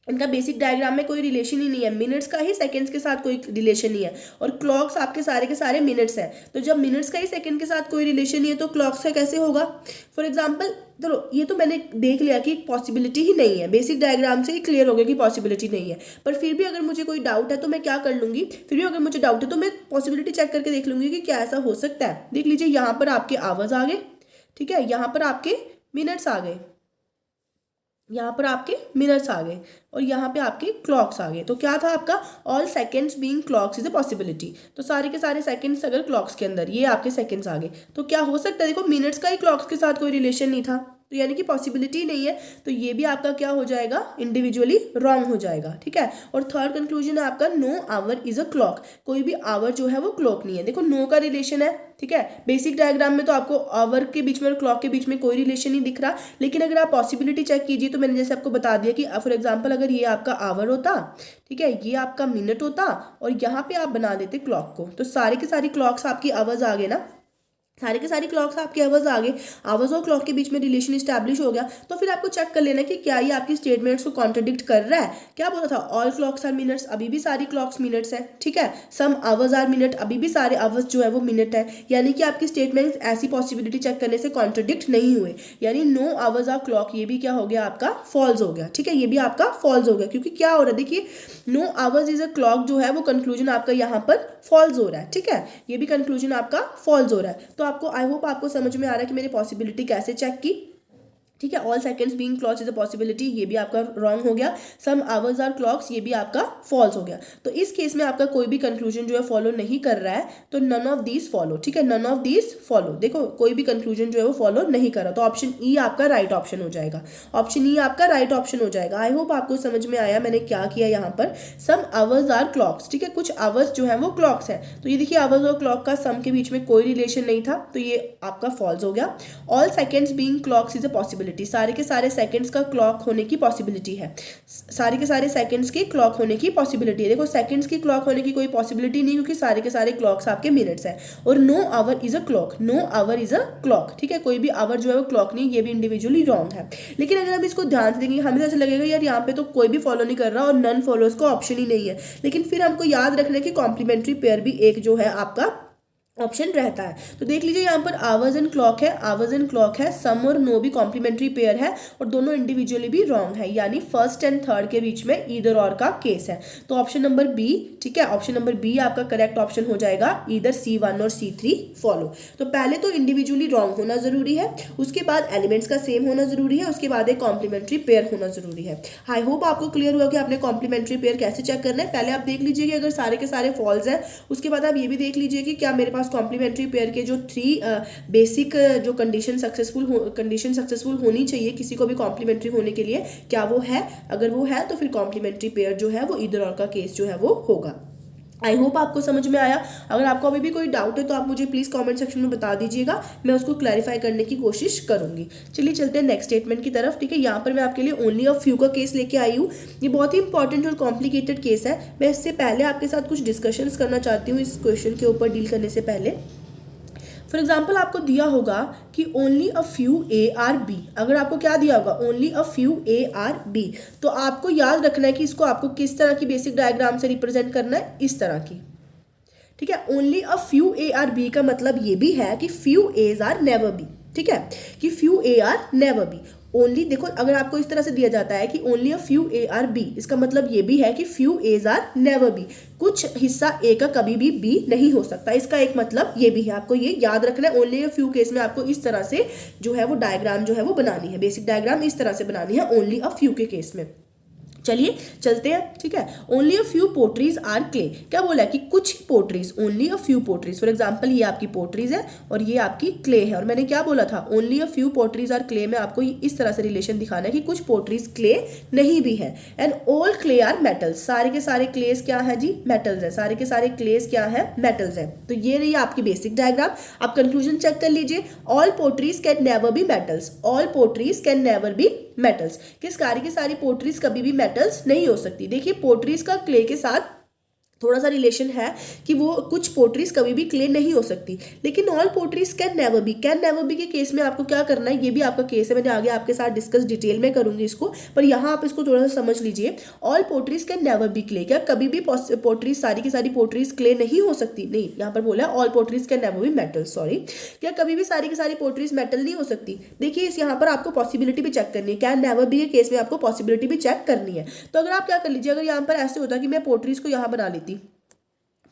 इनका बेसिक डायग्राम में कोई रिलेशन ही नहीं है, मिनट्स का ही सेकंड्स के साथ कोई रिलेशन नहीं है, और क्लॉक्स आपके सारे के सारे मिनट्स हैं। तो जब मिनट्स का ही सेकंड के साथ कोई रिलेशन नहीं है, तो क्लॉक्स का कैसे होगा। फॉर एग्जांपल, चलो ये तो मैंने देख लिया कि पॉसिबिलिटी ही नहीं है, बेसिक डायग्राम से ही क्लियर हो गया कि पॉसिबिलिटी नहीं है, पर फिर भी अगर मुझे कोई डाउट है तो मैं क्या कर लूँगी, फिर भी अगर मुझे डाउट है तो मैं पॉसिबिलिटी चेक करके देख लूँगी कि क्या ऐसा हो सकता है। देख लीजिए, यहाँ पर आपके आवर्स आ गए, ठीक है, यहाँ पर आपके मिनट्स आ गए, यहाँ पर आपके मिनट्स आ गए, और यहाँ पे आपके क्लॉक्स आ गए। तो क्या था आपका, all seconds being clocks is a possibility, तो सारे के सारे सेकंड्स अगर क्लॉक्स के अंदर, ये आपके सेकंड्स आ गए, तो क्या हो सकता है, देखो मिनट्स का ही क्लॉक्स के साथ कोई रिलेशन नहीं था, तो यानी कि पॉसिबिलिटी नहीं है, तो ये भी आपका क्या हो जाएगा, इंडिविजुअली रॉन्ग हो जाएगा, ठीक है। और थर्ड कंक्लूजन है आपका, know our is a clock, कोई भी आवर जो है वो क्लॉक नहीं है। देखो नो का रिलेशन है, ठीक है, बेसिक डायग्राम में तो आपको आवर के बीच में और क्लॉक के बीच में कोई रिलेशन नहीं दिख रहा, लेकिन अगर आप पॉसिबिलिटी चेक कीजिए, तो मैंने जैसे आपको बता दिया कि फॉर एग्जाम्पल अगर ये आपका आवर होता, ठीक है, ये आपका मिनट होता, और यहाँ पे आप बना देते क्लॉक को, तो सारे के सारी क्लॉक्स आपकी आवर्स आ गए ना, सारे के सारी क्लॉक्स आपके आवर्स आ गए, आवर्स और क्लॉक के बीच में रिलेशन इस्टेब्लिश हो गया। तो फिर आपको चेक कर लेना कि क्या ये आपकी स्टेटमेंट्स को कॉन्ट्रडिक्ट कर रहा है। क्या बोला था, ऑल क्लॉक्स आर मिनट्स, अभी भी सारी क्लॉक्स मिनट्स है, ठीक है। सम आवर्स आर मिनट, अभी भी सारे आवर्स जो है वो मिनट है, यानी कि आपकी स्टेटमेंट्स ऐसी पॉसिबिलिटी चेक करने से कॉन्ट्रडिक्ट नहीं हुए, यानी नो आवर्स आर क्लॉक, ये भी क्या हो गया आपका, फॉल्स हो गया, ठीक है। ये भी आपका फॉल्स हो गया, क्योंकि क्या हो रहा है, देखिए no hours is a clock जो है वो कंक्लूजन आपका यहाँ पर फॉल्स हो रहा है, ठीक है, ये भी कंक्लूजन आपका फॉल्स हो रहा है। तो आपको, आई होप आपको समझ में आ रहा है कि मैंने पॉसिबिलिटी कैसे चेक की, ठीक है। All seconds being clocks is a possibility, ये भी आपका रॉन्ग हो गया। सम आवर्स आर क्लॉक्स, ये भी आपका फॉल्स हो गया। तो इस केस में आपका कोई भी कंक्लूजन जो है फॉलो नहीं कर रहा है, तो नन ऑफ दीज फॉलो, ठीक है, नन ऑफ दीज फॉलो, देखो कोई भी कंक्लूजन जो है वो फॉलो नहीं कर रहा, तो ऑप्शन ई आपका राइट ऑप्शन हो जाएगा, ऑप्शन ई आपका राइट ऑप्शन हो जाएगा। आई होप आपको समझ में आया मैंने क्या किया यहाँ पर। सम आवर्स आर क्लॉक्स, ठीक है, कुछ आवर्स जो है वो क्लॉक्स है, तो ये देखिए आवर्स और क्लॉक का सम के बीच में कोई रिलेशन नहीं था, तो ये आपका फॉल्स हो गया। All seconds being clocks is a possibility, सारे के सारे सेकंड्स का क्लॉक होने की पॉसिबिलिटी है, सारे के सारे सेकंड्स के क्लॉक होने की पॉसिबिलिटी है। देखो सेकंड्स की क्लॉक होने की कोई पॉसिबिलिटी नहीं, क्योंकि सारे के सारे क्लॉक्स आपके मिनट्स है। और know our is a clock, know our is a clock, ठीक है, कोई भी आवर जो है वो क्लॉक नहीं, ये भी इंडिविजुअली रॉन्ग है। लेकिन अगर हम इसको ध्यान से देखेंगे, हमें ऐसा लगेगा यार यहाँ पे तो कोई भी फॉलो नहीं कर रहा और नन फॉलोज का ऑप्शन ही नहीं है, लेकिन फिर हमको याद रखना है कि कॉम्प्लीमेंट्री पेयर भी एक जो है आपका ऑप्शन रहता है। तो देख लीजिए यहाँ पर आवर्स एंड क्लॉक है, आवर्स एंड क्लॉक है, सम और नो भी कॉम्प्लीमेंट्री पेयर है और दोनों इंडिविजुअली भी रॉन्ग है, यानी फर्स्ट एंड थर्ड के बीच में ईदर और का केस है। तो ऑप्शन नंबर बी, ठीक है, ऑप्शन नंबर बी आपका करेक्ट ऑप्शन हो जाएगा, ईदर C1 और C3 फॉलो। तो पहले तो इंडिविजुअली रॉन्ग होना जरूरी है, उसके बाद एलिमेंट्स का सेम होना जरूरी है, उसके बाद एक कॉम्प्लीमेंट्री पेयर होना जरूरी है। आई होप आपको क्लियर हुआ कि आपने कॉम्प्लीमेंट्री पेयर कैसे चेक करना है। पहले आप देख लीजिए कि अगर सारे के सारे फॉल्स हैं, उसके बाद आप ये भी देख लीजिए कि क्या मेरे पास कॉम्प्लीमेंट्री पेयर के जो 3 बेसिक जो कंडीशन सक्सेसफुल होनी चाहिए किसी को भी कॉम्प्लीमेंट्री होने के लिए, क्या वो है? अगर वो है तो फिर कॉम्प्लीमेंट्री पेयर जो है वो ईदर और का केस जो है वो होगा। आई होप आपको समझ में आया। अगर आपको अभी भी कोई डाउट है तो आप मुझे प्लीज़ कमेंट सेक्शन में बता दीजिएगा, मैं उसको क्लैरिफाई करने की कोशिश करूंगी। चलिए चलते हैं नेक्स्ट स्टेटमेंट की तरफ। ठीक है, यहाँ पर मैं आपके लिए ओनली अ फ्यू का केस लेके आई हूँ। ये बहुत ही इंपॉर्टेंट और कॉम्प्लिकेटेड केस है। मैं इससे पहले आपके साथ कुछ डिस्कशंस करना चाहती हूँ इस क्वेश्चन के ऊपर डील करने से पहले। फॉर एग्जाम्पल आपको दिया होगा कि only a few A are B. अगर आपको क्या दिया होगा, only a few A are B, तो आपको याद रखना है कि इसको आपको किस तरह की बेसिक डायग्राम से रिप्रेजेंट करना है, इस तरह की। ठीक है, only a few A are B का मतलब ये भी है कि few A's are never B. ठीक है, कि few A are never B. Only देखो, अगर आपको इस तरह से दिया जाता है कि only a few A are B, इसका मतलब ये भी है कि few A's are never B, कुछ हिस्सा ए का कभी भी बी नहीं हो सकता। इसका एक मतलब ये भी है, आपको ये याद रखना है। ओनली अ फ्यू केस में आपको इस तरह से जो है वो डायग्राम जो है वो बनानी है, बेसिक डायग्राम इस तरह से बनानी है ओनली अ फ्यू के केस में। चलिए चलते हैं। ठीक है, only a few potteries are clay, क्या बोला है कि कुछ potteries, only a few potteries. For example ये आपकी पोट्रीज है और ये आपकी क्ले है, और मैंने क्या बोला था, only a few potteries are clay में आपको इस तरह से रिलेशन दिखाना है कि कुछ पोट्रीज क्ले नहीं भी है। And all clay are metals, सारे के सारे क्लेस क्या है जी, मेटल्स है, सारे के सारे क्लेस क्या है, मेटल्स है। तो ये रही आपकी बेसिक डायग्राम। आप कंक्लूजन चेक कर लीजिए, all potteries can never B metals, all potteries can never B metals, कि सारी की सारी पोट्रीज कभी भी मेटल्स नहीं हो सकती। देखिए पोट्रीज का क्ले के साथ थोड़ा सा रिलेशन है कि वो कुछ पोट्रीज कभी भी क्ले नहीं हो सकती, लेकिन all potteries can never B. Can never B के केस में आपको क्या करना है, ये भी आपका केस है, मैंने आगे आपके साथ डिस्कस डिटेल में करूंगी इसको, पर यहाँ आप इसको थोड़ा सा समझ लीजिए। All potteries can never B clay, क्या कभी भी पोट्रीज, सारी की सारी पोट्रीज क्ले नहीं हो सकती? नहीं, यहाँ पर बोला all potteries can never B metal, sorry, क्या कभी भी सारी की सारी पोट्रीज मेटल नहीं हो सकती? देखिए इस यहाँ पर आपको पॉसिबिलिटी भी चेक करनी है, कैन नेवर बी के केस में आपको पॉसिबिलिटी भी चेक करनी है। तो अगर आप क्या कर लीजिए, अगर यहाँ पर ऐसे होता कि मैं पोट्रीज को यहाँ बना लेती,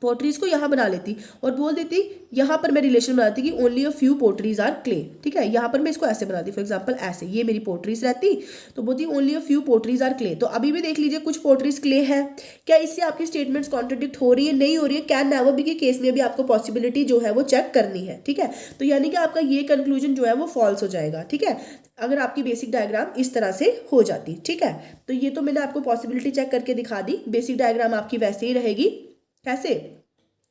पोट्रीज को यहाँ बना लेती और बोल देती, यहाँ पर मैं रिलेशन बनाती कि only a few potteries are clay. ठीक है, यहाँ पर मैं इसको ऐसे बनाती, फॉर एग्जांपल ऐसे, ये मेरी पोट्रीज रहती तो बोलती only a few potteries are clay. तो अभी भी देख लीजिए कुछ पोट्रीज क्ले है, क्या इससे आपकी स्टेटमेंट्स कॉन्ट्रडिक्ट हो रही है? नहीं हो रही है। कैन नेवर बी के केस में भी आपको पॉसिबिलिटी जो है वो चेक करनी है। ठीक है, तो यानी कि आपका ये कंक्लूजन जो है वो फॉल्स हो जाएगा। ठीक है, अगर आपकी बेसिक डायग्राम इस तरह से हो जाती। ठीक है, तो ये तो मैंने आपको पॉसिबिलिटी चेक करके दिखा दी, बेसिक डायग्राम आपकी वैसे ही रहेगी। कैसे?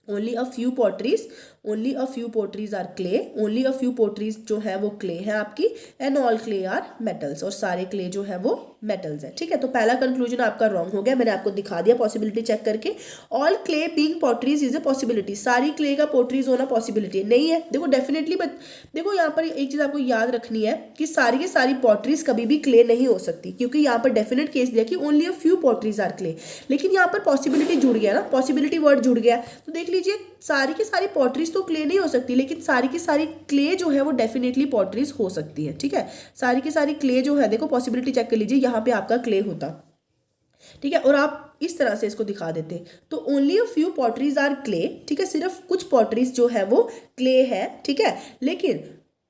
Only a few potteries, only a few potteries are clay, only a few potteries जो है वो क्ले है आपकी, and all clay are metals, और सारे क्ले जो है वो मेटल्स है। ठीक है, तो पहला कंक्लूजन आपका रॉन्ग हो गया, मैंने आपको दिखा दिया पॉसिबिलिटी चेक करके। All clay being potteries is a possibility, सारी क्ले का पोट्रीज होना पॉसिबिलिटी नहीं है। देखो डेफिनेटली, बट देखो यहाँ पर एक चीज आपको याद रखनी है कि सारी की सारी पोट्रीज कभी भी क्ले नहीं हो सकती, क्योंकि यहाँ पर डेफिनेट केस दिया कि only a few potteries are clay, लेकिन यहाँ पर पॉसिबिलिटी जुड़ गया ना, पॉसिबिलिटी वर्ड जुड़ गया। तो देख लीजिए सारी की सारी पॉटरीज तो क्ले नहीं हो सकती, लेकिन सारी की सारी क्ले जो है वो डेफिनेटली पॉटरीज हो सकती है। ठीक है, सारी की सारी क्ले जो है, देखो पॉसिबिलिटी चेक कर लीजिए, यहाँ पे आपका क्ले होता। ठीक है, और आप इस तरह से इसको दिखा देते तो only a few potteries are clay. ठीक है, सिर्फ कुछ पॉटरीज जो है वो क्ले है। ठीक है, लेकिन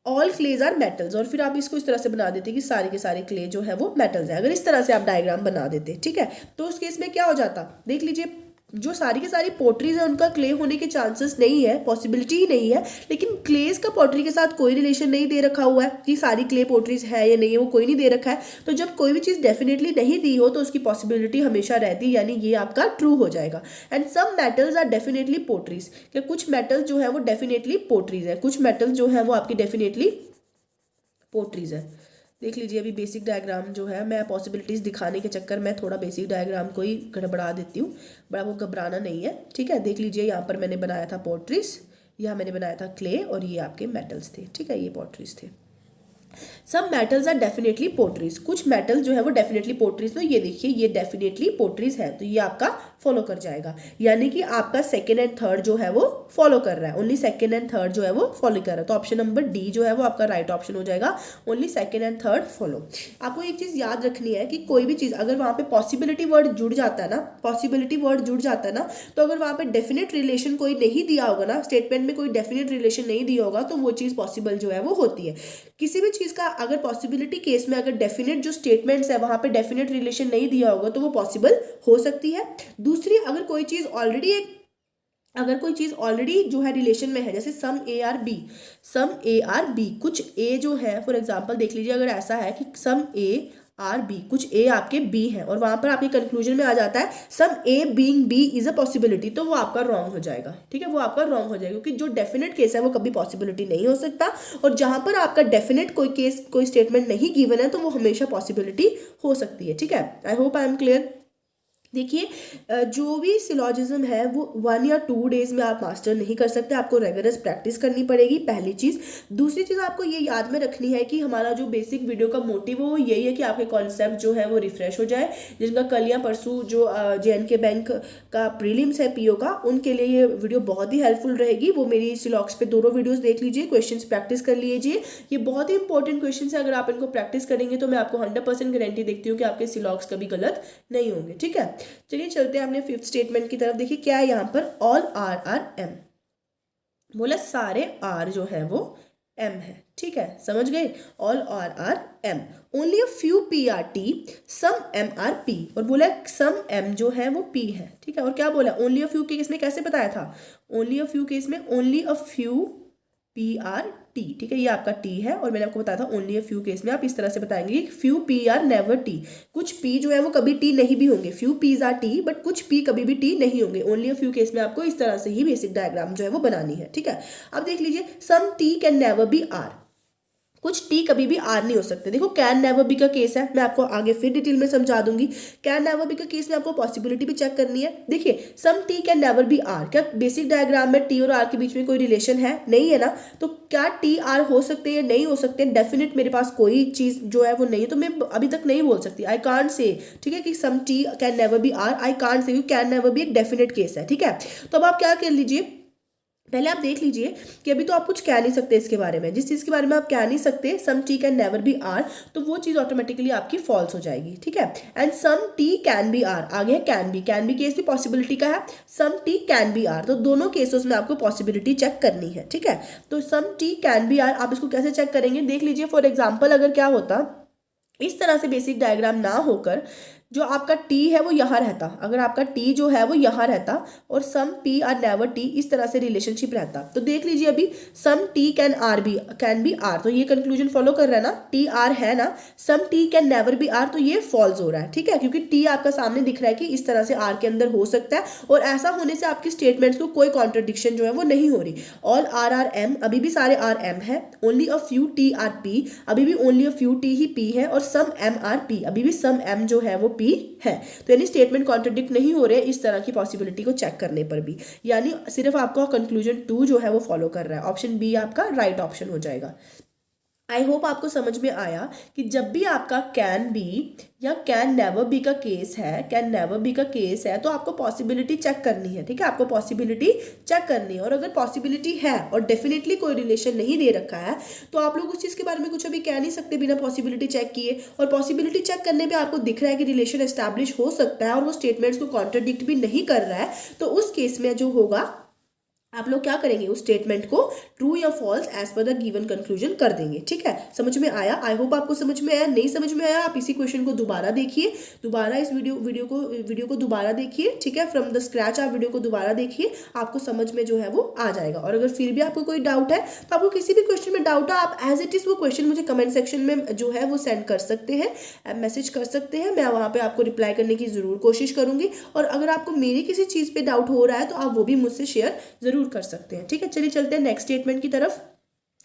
ऑल क्लेज आर मेटल्स, और फिर आप इसको इस तरह से बना देते कि सारे के सारे क्ले जो है वो मेटल्स है। अगर इस तरह से आप डायग्राम बना देते, ठीक है, तो उस केस में क्या हो जाता, देख लीजिए जो सारी की सारी पोट्रीज है उनका क्ले होने के चांसेस नहीं है, पॉसिबिलिटी ही नहीं है, लेकिन क्लेस का पोट्री के साथ कोई रिलेशन नहीं दे रखा हुआ है कि सारी क्ले पोट्रीज है या नहीं है, वो कोई नहीं दे रखा है। तो जब कोई भी चीज़ डेफिनेटली नहीं दी हो तो उसकी पॉसिबिलिटी हमेशा रहती है, यानी ये आपका ट्रू हो जाएगा। And some metals are definitely potteries, क्या कुछ मेटल जो है वो डेफिनेटली पोट्रीज है, कुछ मेटल जो है वो आपकी डेफिनेटली पोट्रीज है। देख लीजिए अभी बेसिक डायग्राम जो है, मैं पॉसिबिलिटीज़ दिखाने के चक्कर में थोड़ा बेसिक डायग्राम को ही गड़बड़ा देती हूँ, बड़ा वो घबराना नहीं है। ठीक है, देख लीजिए यहाँ पर मैंने बनाया था पोट्रीज, यहाँ मैंने बनाया था क्ले, और ये आपके मेटल्स थे। ठीक है, ये पोट्रीज थे। सब मेटल्स आर डेफिनेटली पोट्रीज, कुछ मेटल जो है वो डेफिनेटली पोट्रीज, तो ये देखिए ये डेफिनेटली पोट्रीज है, तो ये आपका फॉलो कर जाएगा। यानी कि आपका सेकेंड एंड थर्ड जो है वो फॉलो कर रहा है, ओनली सेकेंड एंड थर्ड जो है वो फॉलो कर रहा है। तो ऑप्शन नंबर डी जो है वो आपका राइट ऑप्शन हो जाएगा, only second and third follow. आपको एक चीज़ याद रखनी है कि कोई भी चीज़ अगर वहाँ पे पॉसिबिलिटी वर्ड जुड़ जाता है ना, पॉसिबिलिटी वर्ड जुड़ जाता है ना, तो अगर वहाँ पे डेफिनेट रिलेशन कोई नहीं दिया होगा ना, स्टेटमेंट में कोई डेफिनेट रिलेशन नहीं दिया होगा, तो वो चीज़ पॉसिबल जो है वो होती है। किसी भी चीज़ का अगर पॉसिबिलिटी केस में अगर डेफिनेट जो स्टेटमेंट्स है वहाँ पे डेफिनेट रिलेशन नहीं दिया होगा तो वो पॉसिबल हो सकती है। दूसरी, अगर कोई चीज़ ऑलरेडी जो है रिलेशन में है, जैसे सम ए आर बी, कुछ ए जो है फॉर एग्जांपल देख लीजिए, अगर ऐसा है कि सम ए आर बी, कुछ ए आपके बी है और वहां पर आपके कंक्लूजन में आ जाता है some A being B is a possibility, तो वो आपका रॉन्ग हो जाएगा। ठीक है, वो आपका रॉन्ग हो जाएगा, क्योंकि जो डेफिनेट केस है वो कभी पॉसिबिलिटी नहीं हो सकता, और जहां पर आपका डेफिनेट कोई केस कोई स्टेटमेंट नहीं गिवन है तो वो हमेशा पॉसिबिलिटी हो सकती है। ठीक है, I hope I am clear. देखिए, जो भी सिलॉजिज्म है वो 1 या 2 डेज में आप मास्टर नहीं कर सकते, आपको रेगुलर प्रैक्टिस करनी पड़ेगी, पहली चीज़। दूसरी चीज़ आपको ये याद में रखनी है कि हमारा जो बेसिक वीडियो का मोटिव है वो यही है कि आपके कॉन्सेप्ट जो है वो रिफ्रेश हो जाए। जिनका कल या परसों जो JNK बैंक का प्रीलिम्स है PO का, उनके लिए ये वीडियो बहुत ही हेल्पफुल रहेगी। वो मेरी सिलॉक्स पे दोनों वीडियोस देख लीजिए, क्वेश्चंस प्रैक्टिस कर लीजिए। ये बहुत ही इंपॉर्टेंट क्वेश्चन है, अगर आप इनको प्रैक्टिस करेंगे तो मैं आपको 100% गारंटी देखती हूँ कि आपके सिलॉक्स कभी गलत नहीं होंगे। ठीक है, चलिए चलते हैं अपने फिफ्थ स्टेटमेंट की तरफ। देखिए क्या है यहाँ पर, ऑल आर एम, बोला सारे आर जो है वो एम है। ठीक है, समझ गए, all are M, only a few P are T, some M are P, और बोला सम एम जो है वो पी है। ठीक है, और क्या बोला, ओनली अ फ्यू के केस में कैसे बताया था, ओनली अ फ्यू केस में only a few P are T. ठीक है, ये आपका टी है, और मैंने आपको बताया था ओनली अ फ्यू केस में आप इस तरह से बताएंगे, few P are never T, कुछ पी जो है वो कभी टी नहीं भी होंगे, few P's are T but कुछ पी कभी भी टी नहीं होंगे। ओनली अ फ्यू केस में आपको इस तरह से ही बेसिक डायग्राम जो है वो बनानी है। ठीक है, अब देख लीजिए, some T can never be R, कुछ टी कभी भी आर नहीं हो सकते। देखो कैन नेवर बी का केस है, मैं आपको आगे फिर डिटेल में समझा दूंगी। कैन नेवर बी का केस में आपको पॉसिबिलिटी भी चेक करनी है। देखिए, some T can never be R, क्या बेसिक डायग्राम में टी और आर के बीच में कोई रिलेशन है, नहीं है ना, तो क्या टी आर हो सकते हैं, नहीं हो सकते, डेफिनेट मेरे पास कोई चीज़ जो है वो नहीं है, तो मैं अभी तक नहीं बोल सकती, आई कांट से। ठीक है, कि some T can never be R, I can't say, can never be एक डेफिनेट केस है। ठीक है, तो अब आप क्या कर लीजिए, पहले आप देख लीजिए कि अभी तो आप कुछ कह नहीं सकते इसके बारे में, जिस चीज़ के बारे में आप कह नहीं सकते, some T can never be R, तो वो चीज़ ऑटोमेटिकली आपकी फॉल्स हो जाएगी। ठीक है, and some T can be R, आगे है कैन बी केस भी पॉसिबिलिटी का है, some T can be R, तो दोनों केसेस में आपको पॉसिबिलिटी चेक करनी है। ठीक है, तो सम टी कैन बी आर आप इसको कैसे चेक करेंगे, देख लीजिए। फॉर एग्जाम्पल अगर क्या होता, इस तरह से बेसिक डायग्राम ना होकर जो आपका टी है वो यहाँ रहता, अगर आपका टी जो है वो यहाँ रहता और some P are never T, इस तरह से रिलेशनशिप रहता, तो देख लीजिए अभी सम टी कैन बी आर, तो ये कंक्लूजन फॉलो कर रहा है ना, टी आर है ना, some T can never be R, तो ये फॉल्स हो रहा है। ठीक है, क्योंकि टी आपका सामने दिख रहा है कि इस तरह से आर के अंदर हो सकता है, और ऐसा होने से आपकी स्टेटमेंट्स को कोई कॉन्ट्रडिक्शन जो है वो नहीं हो रही। ऑल आर एम, अभी भी सारे आर एम है, only a few T R P, अभी भी only a few T he P है, और सम एम आर पी, अभी भी सम एम जो है वो पी है। तो यानी स्टेटमेंट कॉन्ट्रडिक्ट नहीं हो रहे इस तरह की पॉसिबिलिटी को चेक करने पर भी, यानी सिर्फ आपका कंक्लूजन 2 जो है वो फॉलो कर रहा है। ऑप्शन बी आपका राइट ऑप्शन हो जाएगा। आई होप आपको समझ में आया कि जब भी आपका कैन बी या कैन नेवर बी का केस है, तो आपको पॉसिबिलिटी चेक करनी है। ठीक है, आपको पॉसिबिलिटी चेक करनी है, और अगर पॉसिबिलिटी है और डेफिनेटली कोई रिलेशन नहीं दे रखा है, तो आप लोग उस चीज़ के बारे में कुछ अभी कह नहीं सकते बिना पॉसिबिलिटी चेक किए। और पॉसिबिलिटी चेक करने पे आपको दिख रहा है कि रिलेशन एस्टैब्लिश हो सकता है और वो स्टेटमेंट्स को कॉन्ट्रडिक्ट भी नहीं कर रहा है, तो उस केस में जो होगा आप लोग क्या करेंगे, उस स्टेटमेंट को ट्रू या false as per the given conclusion कर देंगे। ठीक है, समझ में आया, आई होप आपको समझ में आया। नहीं समझ में आया आप इसी क्वेश्चन को दोबारा देखिए, दोबारा इस वीडियो को दोबारा देखिए। ठीक है, फ्रॉम द स्क्रैच आप वीडियो को दोबारा देखिए, आपको समझ में जो है वो आ जाएगा। और अगर फिर भी आपको कोई डाउट है, तो आपको किसी भी क्वेश्चन में डाउट है, आप एज इट इज वो क्वेश्चन मुझे कमेंट सेक्शन में जो है वो सेंड कर सकते हैं, मैसेज कर सकते हैं, मैं वहाँ पे आपको रिप्लाई करने की ज़रूर कोशिश करूँगी। और अगर आपको मेरी किसी चीज़ पे डाउट हो रहा है तो आप वो भी मुझसे शेयर ज़रूर कर सकते हैं। ठीक है, चलिए चलते हैं नेक्स्ट स्टेटमेंट की तरफ।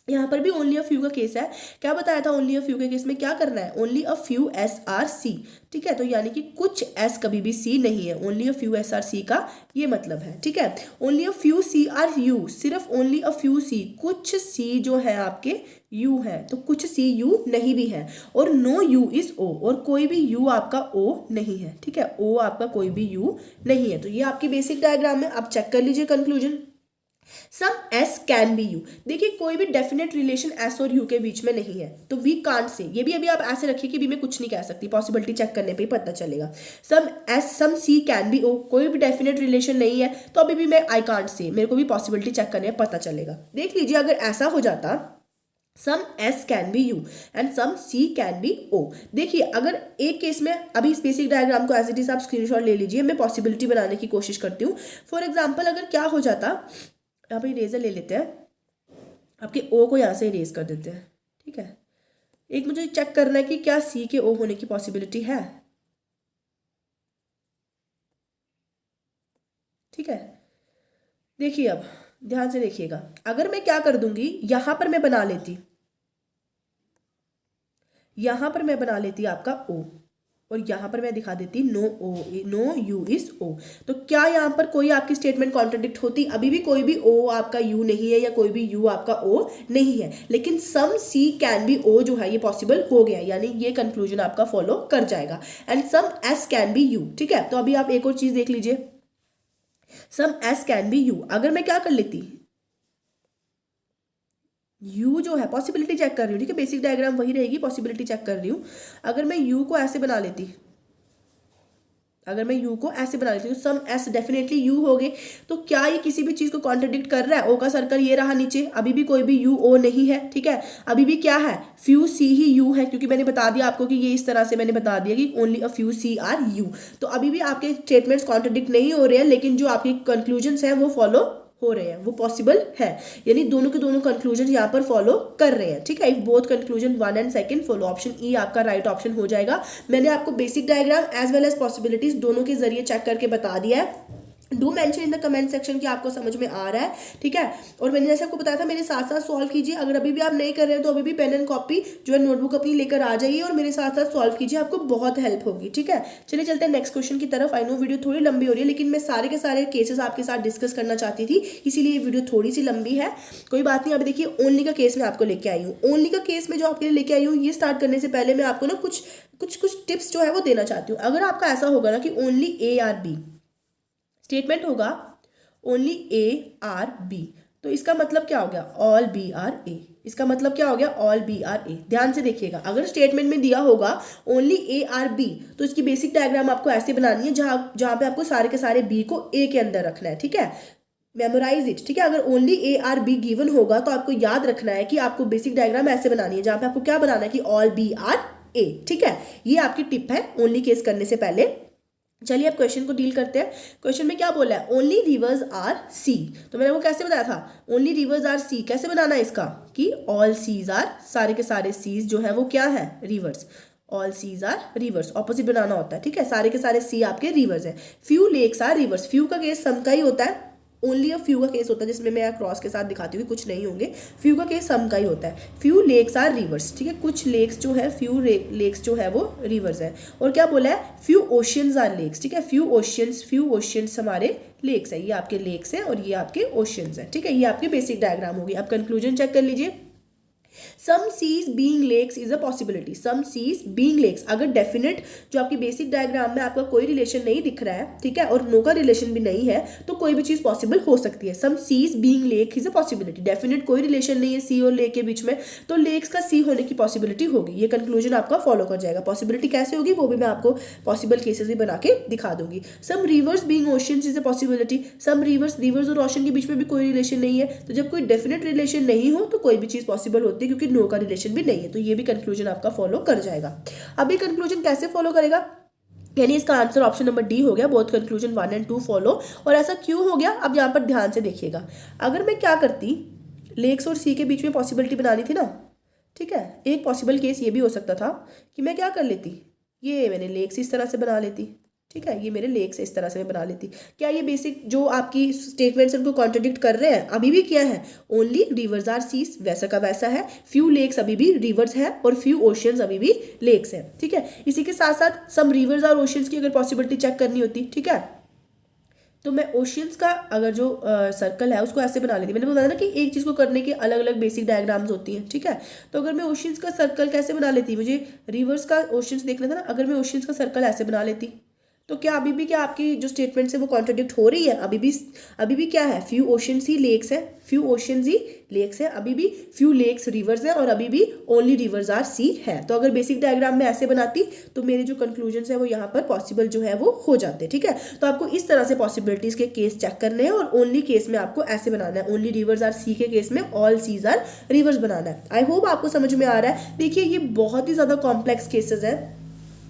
यहाँ पर भी ओनली अ फ्यू का केस है। क्या बताया था, ओनली अ फ्यू के केस में क्या करना है, only a few S are C, ठीक है। तो यानी कि कुछ एस कभी भी सी नहीं है, only a few S are C का ये मतलब है, ठीक है। Only a few C are U, सिर्फ ओनली अ फ्यू सी, कुछ सी जो है आपके यू है, तो कुछ सी यू नहीं भी है। और नो यू इज ओ, और कोई भी यू आपका ओ नहीं है, ठीक है। ओ आपका कोई भी यू नहीं है। तो ये आपकी बेसिक डायग्राम है। आप चेक कर लीजिए conclusion. Some S can be U, देखिए कोई भी डेफिनेट रिलेशन एस और यू के बीच में नहीं है, तो वी कांट से, ये भी अभी आप ऐसे रखिए कि भी मैं कुछ नहीं कह सकती, पॉसिबिलिटी चेक करने पे ही पता चलेगा। Some S some C can be O, कोई भी डेफिनेट रिलेशन नहीं है, तो अभी भी मैं आई कांट से, मेरे को भी पॉसिबिलिटी चेक करने में पता चलेगा। देख लीजिए अगर ऐसा हो जाता, some S can be U and some C can be O. देखिए अगर एक केस में, अभी इस बेसिक डायग्राम को एज इट इज आप स्क्रीनशॉट ले लीजिए, मैं पॉसिबिलिटी बनाने की कोशिश करती हूँ। फॉर एग्जाम्पल अगर क्या हो जाता, यहाँ पे इरेजर ले लेते हैं, आपके ओ को यहाँ से इरेज कर देते हैं, ठीक है। एक मुझे चेक करना है कि क्या सी के ओ होने की पॉसिबिलिटी है, ठीक है। देखिए अब ध्यान से देखिएगा, अगर मैं क्या कर दूंगी, यहाँ पर मैं बना लेती, यहाँ पर मैं बना लेती आपका ओ, और यहाँ पर मैं दिखा देती no O, no U is O. तो क्या यहाँ पर कोई आपकी स्टेटमेंट कॉन्ट्रडिक्ट होती, अभी भी कोई भी ओ आपका यू नहीं है या कोई भी यू आपका ओ नहीं है, लेकिन सम सी कैन बी ओ जो है ये पॉसिबल हो गया, यानी ये कंक्लूजन आपका फॉलो कर जाएगा। And some S can be U, ठीक है। तो अभी आप एक और चीज देख लीजिए, सम एस कैन बी यू, अगर मैं क्या कर लेती, यू जो है पॉसिबिलिटी चेक कर रही हूँ, ठीक है, बेसिक डायग्राम वही रहेगी, पॉसिबिलिटी चेक कर रही हूँ। अगर मैं यू को ऐसे बना लेती, अगर मैं यू को ऐसे बना लेती हूँ, सम एस डेफिनेटली यू हो गए, तो क्या ये किसी भी चीज को कॉन्ट्रडिक्ट कर रहा है, ओ का सर्कल ये रहा नीचे, अभी भी कोई भी यू ओ नहीं है, ठीक है। अभी भी क्या है, फ्यू सी ही यू है, क्योंकि मैंने बता दिया आपको कि ये इस तरह से मैंने बता दिया कि only a few C are U. तो अभी भी आपके स्टेटमेंट्स कॉन्ट्रडिक्ट नहीं हो रहे हैं, लेकिन जो आपके कंक्लूजन है वो फॉलो हो रहे हैं, वो पॉसिबल है, यानी दोनों के दोनों कंक्लूजन यहाँ पर फॉलो कर रहे हैं, ठीक है। If both conclusion one and second follow, option E आपका राइट ऑप्शन हो जाएगा। मैंने आपको basic diagram as well as possibilities दोनों के जरिए चेक करके बता दिया है। Do mention in the comment section कि आपको समझ में आ रहा है, ठीक है। और मैंने जैसे आपको बताया था, मेरे साथ साथ सॉल्व कीजिए, अगर अभी भी आप नहीं कर रहे हैं तो अभी भी पेन एंड कॉपी जो है नोटबुक अपनी लेकर आ जाइए और मेरे साथ साथ सॉल्व कीजिए, आपको बहुत हेल्प होगी, ठीक है। चलिए चलते हैं नेक्स्ट क्वेश्चन की तरफ। आई नो वीडियो थोड़ी लंबी हो रही है, लेकिन मैं सारे के सारे केसेस आपके साथ डिस्कस करना चाहती थी, इसीलिए ये वीडियो थोड़ी सी लंबी है, कोई बात नहीं। अभी देखिए ओनली का केस मैं आपको लेके आई हूँ, ओनली का केस में जो आपके लिए लेके आई हूँ, ये स्टार्ट करने से पहले मैं आपको ना कुछ टिप्स जो है वो देना चाहती हूँ। अगर आपका ऐसा होगा ना कि only A are B statement होगा, ओनली ए आर बी, तो इसका मतलब क्या हो गया, ऑल बी आर ए। इसका मतलब क्या हो गया, ऑल बी आर ए। ध्यान से देखिएगा, अगर स्टेटमेंट में दिया होगा ओनली ए आर बी, तो इसकी बेसिक डायग्राम आपको ऐसे बनानी है, जहां पे आपको सारे के सारे बी को ए के अंदर रखना है, ठीक है। मेमोराइज इट, ठीक है। अगर only A are be given होगा तो आपको याद रखना है कि आपको बेसिक डायग्राम ऐसे बनानी है, जहां पे आपको क्या बनाना है कि ऑल बी आर ए, ठीक है। ये आपकी टिप है ओनली केस करने से पहले। चलिए अब क्वेश्चन को डील करते हैं। क्वेश्चन में क्या बोला है, ओनली रिवर्स आर सी, तो मैंने वो कैसे बताया था, ओनली रिवर्स आर सी, कैसे बनाना है इसका कि ऑल सीज आर, सारे के सारे सीज जो है वो क्या है, reverse, all seas are rivers, opposite बनाना होता है, ठीक है। सारे के सारे सी आपके रिवर्स है। Few lakes are rivers, few का केस सम का ही होता है, ओनली अ फ्यू का केस होता है, जिसमें मैं क्रॉस के साथ दिखाती हूँ, कुछ नहीं होंगे। फ्यू का केस सम का ही होता है। फ्यू लेक्स आर रिवर्स, ठीक है, कुछ लेक्स जो है, फ्यू लेक्स जो है वो रिवर्स है। और क्या बोला है, फ्यू ओशियंस आर लेक्स, ठीक है, फ्यू ओशियंस हमारे लेक्स है, ये आपके लेक्स है और ये आपके ओशियंस है, ठीक है। ये आपकी बेसिक डायग्राम होगी। अब कंक्लूजन चेक कर लीजिए, some seas being lakes is a possibility, some seas being lakes, अगर डेफिनेट जो आपकी बेसिक डायग्राम में आपका कोई रिलेशन नहीं दिख रहा है, ठीक है, और नो का रिलेशन भी नहीं है, तो कोई भी चीज पॉसिबल हो सकती है। Some seas being lake is a possibility, definite कोई रिलेशन नहीं है सी और लेक के बीच में, तो लेक्स का सी होने की पॉसिबिलिटी होगी। ये कंक्लूजन आपका फॉलो कर जाएगा। पॉसिबिलिटी कैसे होगी वो भी मैं आपको पॉसिबल केसेस भी बना के दिखा दूंगी। Some rivers being oceans is a possibility, some rivers और ओशन के बीच में भी कोई रिलेशन नहीं है, तो जब कोई डेफिनेट रिलेशन नहीं हो तो कोई भी चीज पॉसिबल होती है, क्योंकि नो का रिलेशन भी नहीं है, तो ये भी कंक्लूजन आपका फॉलो कर जाएगा। अब ये कंक्लूजन कैसे फॉलो करेगा, यानी इसका आंसर ऑप्शन नंबर डी हो गया, बोथ कंक्लूजन 1 और 2 फॉलो। और ऐसा क्यों हो गया, अब यहाँ पर ध्यान से देखिएगा, अगर मैं क्या करती, लेक्स और सी के बीच में पॉसिबिलिटी बनानी थी ना, ठीक है, एक पॉसिबल केस ये भी हो सकता था कि मैं क्या कर लेती, ये मैंने लेक्स इस तरह से बना लेती, ठीक है, ये मेरे लेक्स है, इस तरह से मैं बना लेती। क्या ये बेसिक जो आपकी स्टेटमेंट्स उनको कॉन्ट्रडिक्ट कर रहे हैं? अभी भी क्या है, ओनली रिवर्स आर सीज, वैसा का वैसा है। फ्यू लेक्स अभी भी रिवर्स है और फ्यू ओशियंस अभी भी लेक्स है। ठीक है, इसी के साथ साथ सम रिवर्स और ओशियंस की अगर पॉसिबिलिटी चेक करनी होती, ठीक है, तो मैं ओशियंस का अगर जो सर्कल है उसको ऐसे बना लेती। मैंने बताया ना कि एक चीज़ को करने के अलग अलग बेसिक डायग्राम्स होती हैं। ठीक है, तो अगर मैं ओशियंस का सर्कल कैसे बना लेती, मुझे रिवर्स का ओशियंस देखना था ना, अगर मैं ओशियंस का सर्कल ऐसे बना लेती, तो क्या अभी भी क्या आपकी जो स्टेटमेंट है वो कॉन्ट्रडिक्ट हो रही है? अभी भी क्या है, फ्यू ओशियंस ही लेक्स है, फ्यू ओशियंस ही लेक्स है, अभी भी फ्यू लेक्स रिवर्स है और अभी भी ओनली रिवर्स आर सी है। तो अगर बेसिक डायग्राम में ऐसे बनाती तो मेरे जो कंक्लूजन्स है वो यहाँ पर पॉसिबल जो है वो हो जाते। ठीक है, तो आपको इस तरह से पॉसिबिलिटीज के केस चेक करने हैं और ओनली केस में आपको ऐसे बनाना है, ओनली रिवर्स आर सी के केस में ऑल सीज आर रिवर्स बनाना है। आई होप आपको समझ में आ रहा है। देखिए ये बहुत ही ज़्यादा कॉम्प्लेक्स केसेस है,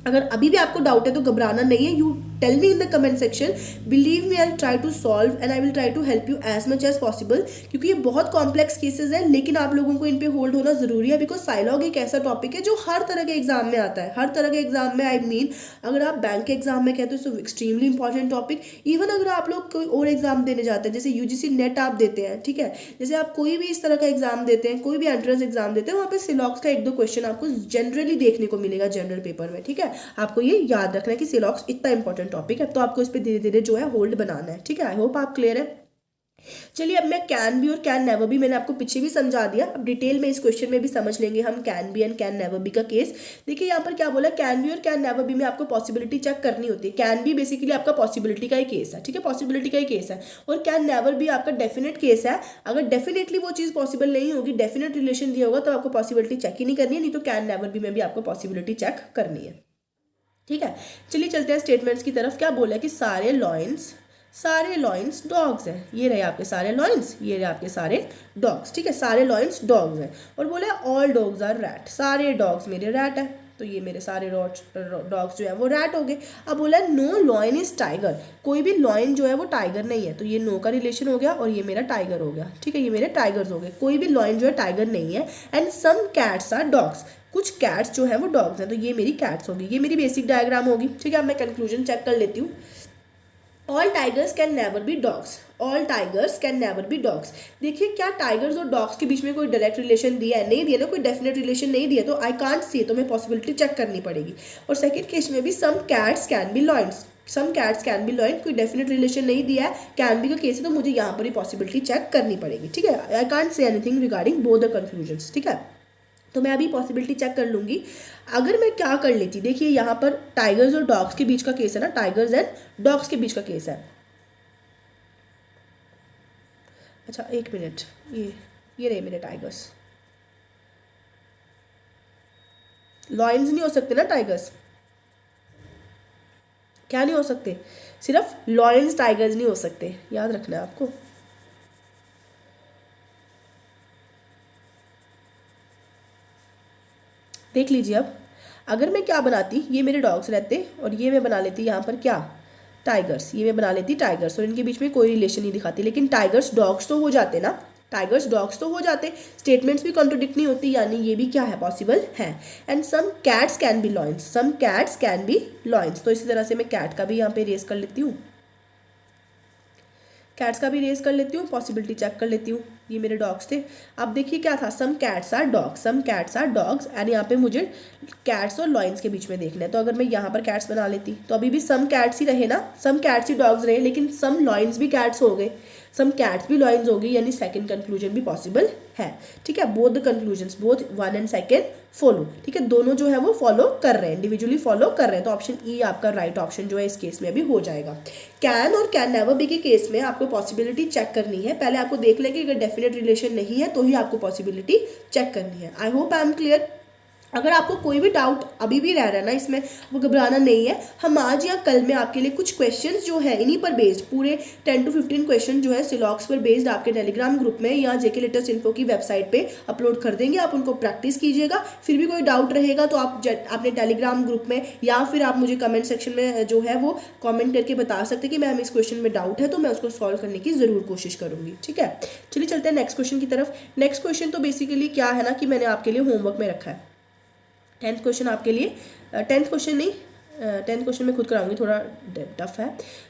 अगर अभी भी आपको डाउट है तो घबराना नहीं है। You tell me in the comment section, believe me I will try to solve and I will try to help you as much as possible, क्योंकि ये बहुत कॉम्प्लेक्स केसेस है लेकिन आप लोगों को इन पे होल्ड होना जरूरी है, बिकॉज साइलॉग एक ऐसा टॉपिक है जो हर तरह के एग्जाम में आता है, हर तरह के एग्जाम में। आई मीन अगर आप बैंक के एग्जाम में कहते हो तो एक्सट्रीमली इंपॉर्टेंट टॉपिक। इवन अगर आप लोग कोई और एग्जाम देने जाते हैं, जैसे यूजीसी नेट आप देते हैं, ठीक है, जैसे आप कोई भी इस तरह का एग्जाम देते हैं, कोई भी एंट्रेंस एग्जाम देते हैं, वहाँ पे सिलॉक्स का 1-2 क्वेश्चन आपको जनरली देखने को मिलेगा जनरल पेपर में। ठीक है, आपको ये याद रखना है कि सिलॉक्स इतना इंपॉर्टेंट टॉपिक है, तो आपको इस पे धीरे धीरे जो है होल्ड बनाना है। ठीक है, आई होप आप क्लियर है। चलिए अब मैं कैन बी और कैन नेवर बी मैंने आपको पीछे भी समझा दिया, अब डिटेल में इस क्वेश्चन में भी समझ लेंगे हम can be and can never be का केस। देखिए यहाँ पर क्या बोला, कैन बी और कैन नेवर बी में आपको पॉसिबिलिटी चेक करनी होती है। कैन बी बेसिकली आपका पॉसिबिलिटी का ही केस है, ठीक है, पॉसिबिलिटी का ही केस है, और कैन नेवर बी आपका डेफिनेट केस है। अगर डेफिनेटली वो चीज़ पॉसिबल नहीं होगी, डेफिनेट रिलेशन दिया होगा, तो आपको पॉसिबिलिटी चेक ही नहीं करनी है, नहीं तो कैन नेवर बी में भी आपको पॉसिबिलिटी चेक करनी है। ठीक है, चलिए चलते हैं स्टेटमेंट्स की तरफ। क्या बोला कि सारे लॉयंस डॉग्स हैं। ये रहे आपके सारे लॉयंस, ये रहे आपके सारे डॉग्स। ठीक है, सारे लॉयंस डॉग्स हैं, और बोले ऑल डॉग्स आर रैट, सारे डॉग्स मेरे रैट है, तो ये मेरे सारे डॉग्स जो है वो रैट हो गए। अब बोला नो लॉयन इज टाइगर, कोई भी लॉयन जो है वो टाइगर नहीं है, तो ये नो का रिलेशन हो गया और ये मेरा टाइगर हो गया। ठीक है, ये मेरे टाइगर्स हो गए, कोई भी लॉयन जो है टाइगर नहीं है। And some cats are dogs, कुछ कैट्स जो है वो डॉग्स हैं, तो ये मेरी कैट्स होगी, ये मेरी बेसिक डायग्राम होगी। ठीक है, अब मैं कंक्लूजन चेक कर लेती हूँ। All tigers can never B dogs, all tigers can never B dogs. देखिए क्या टाइगर्स और डॉग्स के बीच में कोई डायरेक्ट रिलेशन दिया है? नहीं दिया ना, कोई डेफिनेट रिलेशन नहीं दिया, तो आई कांट सी, तो मैं पॉसिबिलिटी चेक करनी पड़ेगी। और सेकंड केस में भी some cats can be lions, some cats can be lion, कोई डेफिनेट रिलेशन नहीं दिया है, कैन बी का केस है, तो मुझे यहाँ पर ही पॉसिबिलिटी चेक करनी पड़ेगी। ठीक है, आई can't say anything regarding both the conclusions. ठीक है, तो मैं अभी पॉसिबिलिटी चेक कर लूँगी। अगर मैं क्या कर लेती, देखिए यहाँ पर टाइगर्स और डॉग्स के बीच का केस है ना, टाइगर्स एंड डॉग्स के बीच का केस है। अच्छा एक मिनट, ये रहे मेरे टाइगर्स, लॉयंस नहीं हो सकते ना टाइगर्स, क्या नहीं हो सकते, सिर्फ लॉयंस टाइगर्स नहीं हो सकते, याद रखना है आपको। देख लीजिए अब, अगर मैं क्या बनाती, ये मेरे डॉग्स रहते और ये मैं बना लेती यहाँ पर क्या, टाइगर्स, ये मैं बना लेती टाइगर्स, और इनके बीच में कोई रिलेशन नहीं दिखाती, लेकिन टाइगर्स डॉग्स तो हो जाते ना, टाइगर्स डॉग्स तो हो जाते, स्टेटमेंट्स भी कॉन्ट्रोडिक्ट नहीं होती, यानी ये भी क्या है, पॉसिबल है। And some cats can be lions, some cats can be lions, तो इसी तरह से मैं कैट का भी यहाँ पे रेस कर लेती हूँ, कैट्स का भी रेस कर लेती हूँ, पॉसिबिलिटी चेक कर लेती हूँ। ये मेरे डॉग्स थे। अब देखिए क्या था, some cats are dogs, some cats are dogs, and यहाँ पे मुझे कैट्स और लॉयंस के बीच में देखना है, तो अगर मैं यहाँ पर कैट्स बना लेती तो अभी भी सम कैट्स ही रहे ना, सम कैट्स ही डॉग्स रहे, लेकिन सम लॉयंस भी कैट्स हो गए, सम कैट्स भी लॉयंस हो गई, यानी सेकंड कंक्लूजन भी पॉसिबल है। ठीक है, both the conclusions, both 1 and 2 follow. ठीक है, दोनों जो है वो फॉलो कर रहे हैं, इंडिविजुअली फॉलो कर रहे हैं, तो ऑप्शन ई आपका राइट ऑप्शन जो है इस केस में भी हो जाएगा। कैन और कैन नेवर बी के केस में आपको पॉसिबिलिटी चेक करनी है, पहले आपको देख लें कि अगर डेफिनेट रिलेशन नहीं है तो ही आपको पॉसिबिलिटी चेक करनी है। I hope I am clear. अगर आपको कोई भी डाउट अभी भी रह रहा है ना इसमें, वो घबराना नहीं है, हम आज या कल में आपके लिए कुछ क्वेश्चंस जो है इन्हीं पर बेस्ड, पूरे 10 to 15 क्वेश्चन जो है सिलॉक्स पर बेस्ड आपके टेलीग्राम ग्रुप में या जेके लेटेस्ट इन्फो की वेबसाइट पे अपलोड कर देंगे, आप उनको प्रैक्टिस कीजिएगा। फिर भी कोई डाउट रहेगा तो आप अपने टेलीग्राम ग्रुप में या फिर आप मुझे कमेंट सेक्शन में जो है वो कॉमेंट करके बता सकते कि मैम इस क्वेश्चन में डाउट है, तो मैं उसको सॉल्व करने की ज़रूर कोशिश करूँगी। ठीक है, चलिए चलते हैं नेक्स्ट क्वेश्चन की तरफ। नेक्स्ट क्वेश्चन तो बेसिकली क्या है ना कि मैंने आपके लिए होमवर्क में रखा है 10th क्वेश्चन आपके लिए, 10th क्वेश्चन नहीं, 10th क्वेश्चन मैं खुद कराऊंगी, थोड़ा टफ है।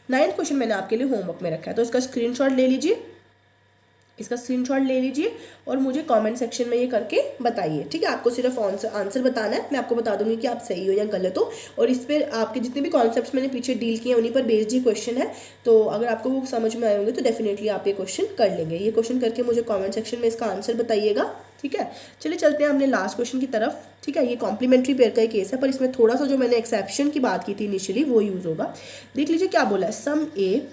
9th क्वेश्चन मैंने आपके लिए होमवर्क में रखा है, तो इसका स्क्रीनशॉट ले लीजिए, इसका स्क्रीनशॉट ले लीजिए और मुझे कमेंट सेक्शन में ये करके बताइए, ठीक है। आपको सिर्फ आंसर बताना है, मैं आपको बता दूंगी कि आप सही हो या गलत हो, और इस पर आपके जितने भी कॉन्सेप्ट्स मैंने पीछे डील किए हैं उन्हीं पर बेस्ड ही क्वेश्चन है। तो अगर आपको वो समझ में आए होंगे तो डेफिनेटली आप ये क्वेश्चन कर लेंगे। ये क्वेश्चन करके मुझे कॉमेंट सेक्शन में इसका आंसर बताइएगा, ठीक है। चलिए चलते हैं अपने लास्ट क्वेश्चन की तरफ, ठीक है। ये कॉम्प्लीमेंट्री पेयर का ही केस है, पर इसमें थोड़ा सा जो मैंने एक्सेप्शन की बात की थी इनिशियली वो यूज़ होगा। देख लीजिए क्या बोला है, सम ए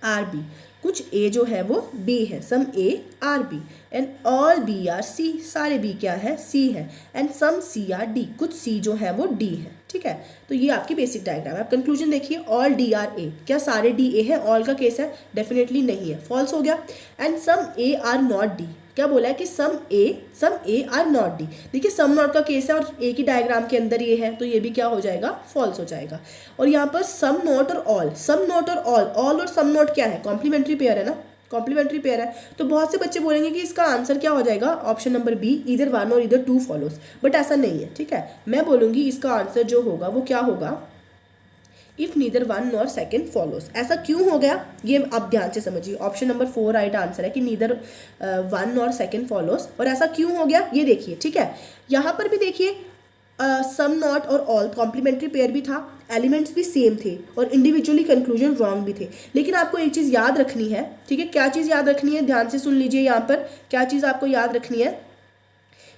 आर बी, कुछ ए जो है वो बी है, some A are B and all B are C, सारे बी क्या है, सी है, and some C are D, कुछ सी जो है वो डी है, ठीक है। तो ये आपकी बेसिक डायग्राम है। आप कंक्लूजन देखिए, ऑल डी आर ए, क्या सारे डी ए है, ऑल का केस है, डेफिनेटली नहीं है, फॉल्स हो गया। And some A are not D, क्या बोला है कि some A are not D. देखिए सम नॉट का केस है और ए की डायग्राम के अंदर ये है, तो ये भी क्या हो जाएगा, फॉल्स हो जाएगा। और यहाँ पर सम नॉट और ऑल, सम नॉट और ऑल और सम नॉट क्या है, कॉम्प्लीमेंट्री पेयर है ना, कॉम्प्लीमेंट्री पेयर है। तो बहुत से बच्चे बोलेंगे कि इसका आंसर क्या हो जाएगा, ऑप्शन नंबर बी, इधर 1 और इधर 2 फॉलोज, बट ऐसा नहीं है, ठीक है। मैं बोलूँगी इसका आंसर जो होगा वो क्या होगा, इफ नीदर 1 नॉर 2 फॉलोज। ऐसा क्यों हो गया ये आप ध्यान से समझिए, ऑप्शन नंबर 4 राइट आंसर है कि नीदर 1 नॉर 2 फॉलोज। और ऐसा क्यों हो गया ये देखिए, ठीक है। यहाँ पर भी देखिए सम नॉट और ऑल कॉम्प्लीमेंट्री पेयर भी था, एलिमेंट्स भी सेम थे और इंडिविजुअली कंक्लूजन रॉन्ग भी थे। लेकिन आपको एक चीज़ याद रखनी है, ठीक है। क्या चीज़ याद रखनी है, ध्यान से सुन लीजिए, यहाँ पर क्या चीज़ आपको याद रखनी है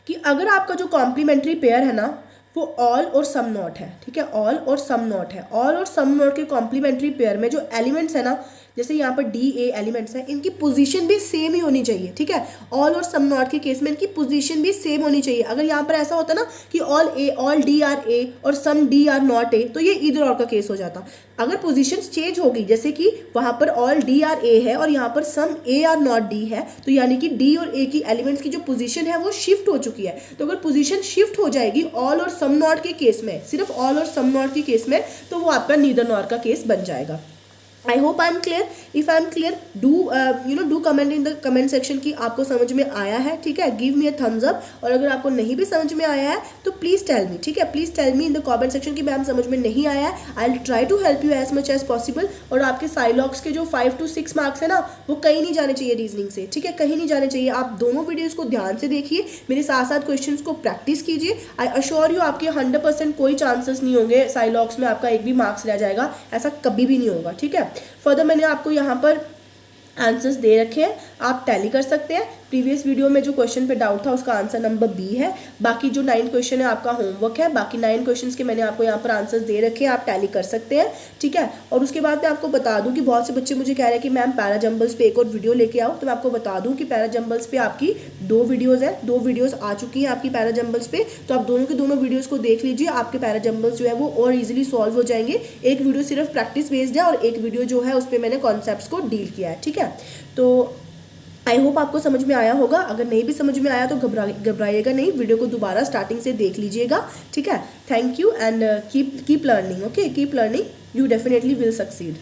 कि अगर आपका जो कॉम्प्लीमेंट्री पेयर है ना वो ऑल और सम नॉट है, ठीक है, ऑल और सम नॉट है। ऑल और सम नॉट के कॉम्प्लीमेंट्री पेयर में जो एलिमेंट्स है ना, जैसे यहाँ पर डी ए एलिमेंट्स हैं, इनकी पोजीशन भी सेम ही होनी चाहिए, ठीक है। ऑल और सम नॉट के केस में इनकी पोजीशन भी सेम होनी चाहिए। अगर यहाँ पर ऐसा होता ना कि ऑल डी आर ए और सम डी आर नॉट ए, तो ये इधर और का केस हो जाता। अगर पोजीशन चेंज होगी, जैसे कि वहाँ पर ऑल डी आर ए है और यहाँ पर सम ए आर नॉट डी है, तो यानी कि डी और ए की एलिमेंट्स की जो पोजीशन है वो शिफ्ट हो चुकी है। तो अगर पोजीशन शिफ्ट हो जाएगी ऑल और सम नॉट के केस में, सिर्फ ऑल और सम नॉट के केस में, तो वो आपका नीदर नॉर का केस बन जाएगा। I hope I am clear. If I am clear, do comment in the comment section कि आपको समझ में आया है, ठीक है। Give me a thumbs up. और अगर आपको नहीं भी समझ में आया है तो प्लीज़ टेल मी, ठीक है। Please tell me in the comment section कि मैम समझ में नहीं आया है। I will try to help you as much as possible. और आपके साइलॉग्स के जो 5 to 6 मार्क्स है ना, वो कहीं नहीं जाने चाहिए रीजनिंग से, ठीक है, कहीं नहीं जाने चाहिए। आप दोनों वीडियोज़ को ध्यान से देखिए, मेरे साथ साथ क्वेश्चन को प्रैक्टिस कीजिए। आई अश्योर यू आपके 100% कोई चांसेस नहीं होंगे साइलॉग्स में आपका एक भी मार्क्स रह जाएगा, ऐसा कभी भी नहीं होगा, ठीक है। फर्दर मैंने आपको यहाँ पर आंसर्स दे रखे हैं, आप टैली कर सकते हैं। प्रीवियस वीडियो में जो क्वेश्चन पे डाउट था उसका आंसर नंबर बी है। बाकी जो 9 क्वेश्चन है आपका होमवर्क है। बाकी 9 क्वेश्चंस के मैंने आपको यहाँ पर आंसर्स दे रखे हैं, आप टैली कर सकते हैं, ठीक है। और उसके बाद मैं आपको बता दूँ कि बहुत से बच्चे मुझे कह रहे हैं कि मैम पैरा जंबल्स पे एक और वीडियो लेके आओ, तो मैं आपको बता दूँ कि पैरा जंबल्स पे आपकी 2 वीडियोज़ हैं, 2 वीडियोज़ आ चुकी हैं आपकी पैरा जंबल्स पे। तो आप दोनों के दोनों वीडियोज़ को देख लीजिए, आपके पैरा जंबल्स जो है वो और ईजिली सॉल्व हो जाएंगे। एक वीडियो सिर्फ प्रैक्टिस बेस्ड है और एक वीडियो जो है उस पर मैंने कॉन्सेप्ट्स को डील किया है, ठीक है। तो आई होप आपको समझ में आया होगा। अगर नहीं भी समझ में आया तो घबराइएगा नहीं, वीडियो को दोबारा स्टार्टिंग से देख लीजिएगा, ठीक है। Thank you and keep learning, okay, keep learning, you definitely will succeed.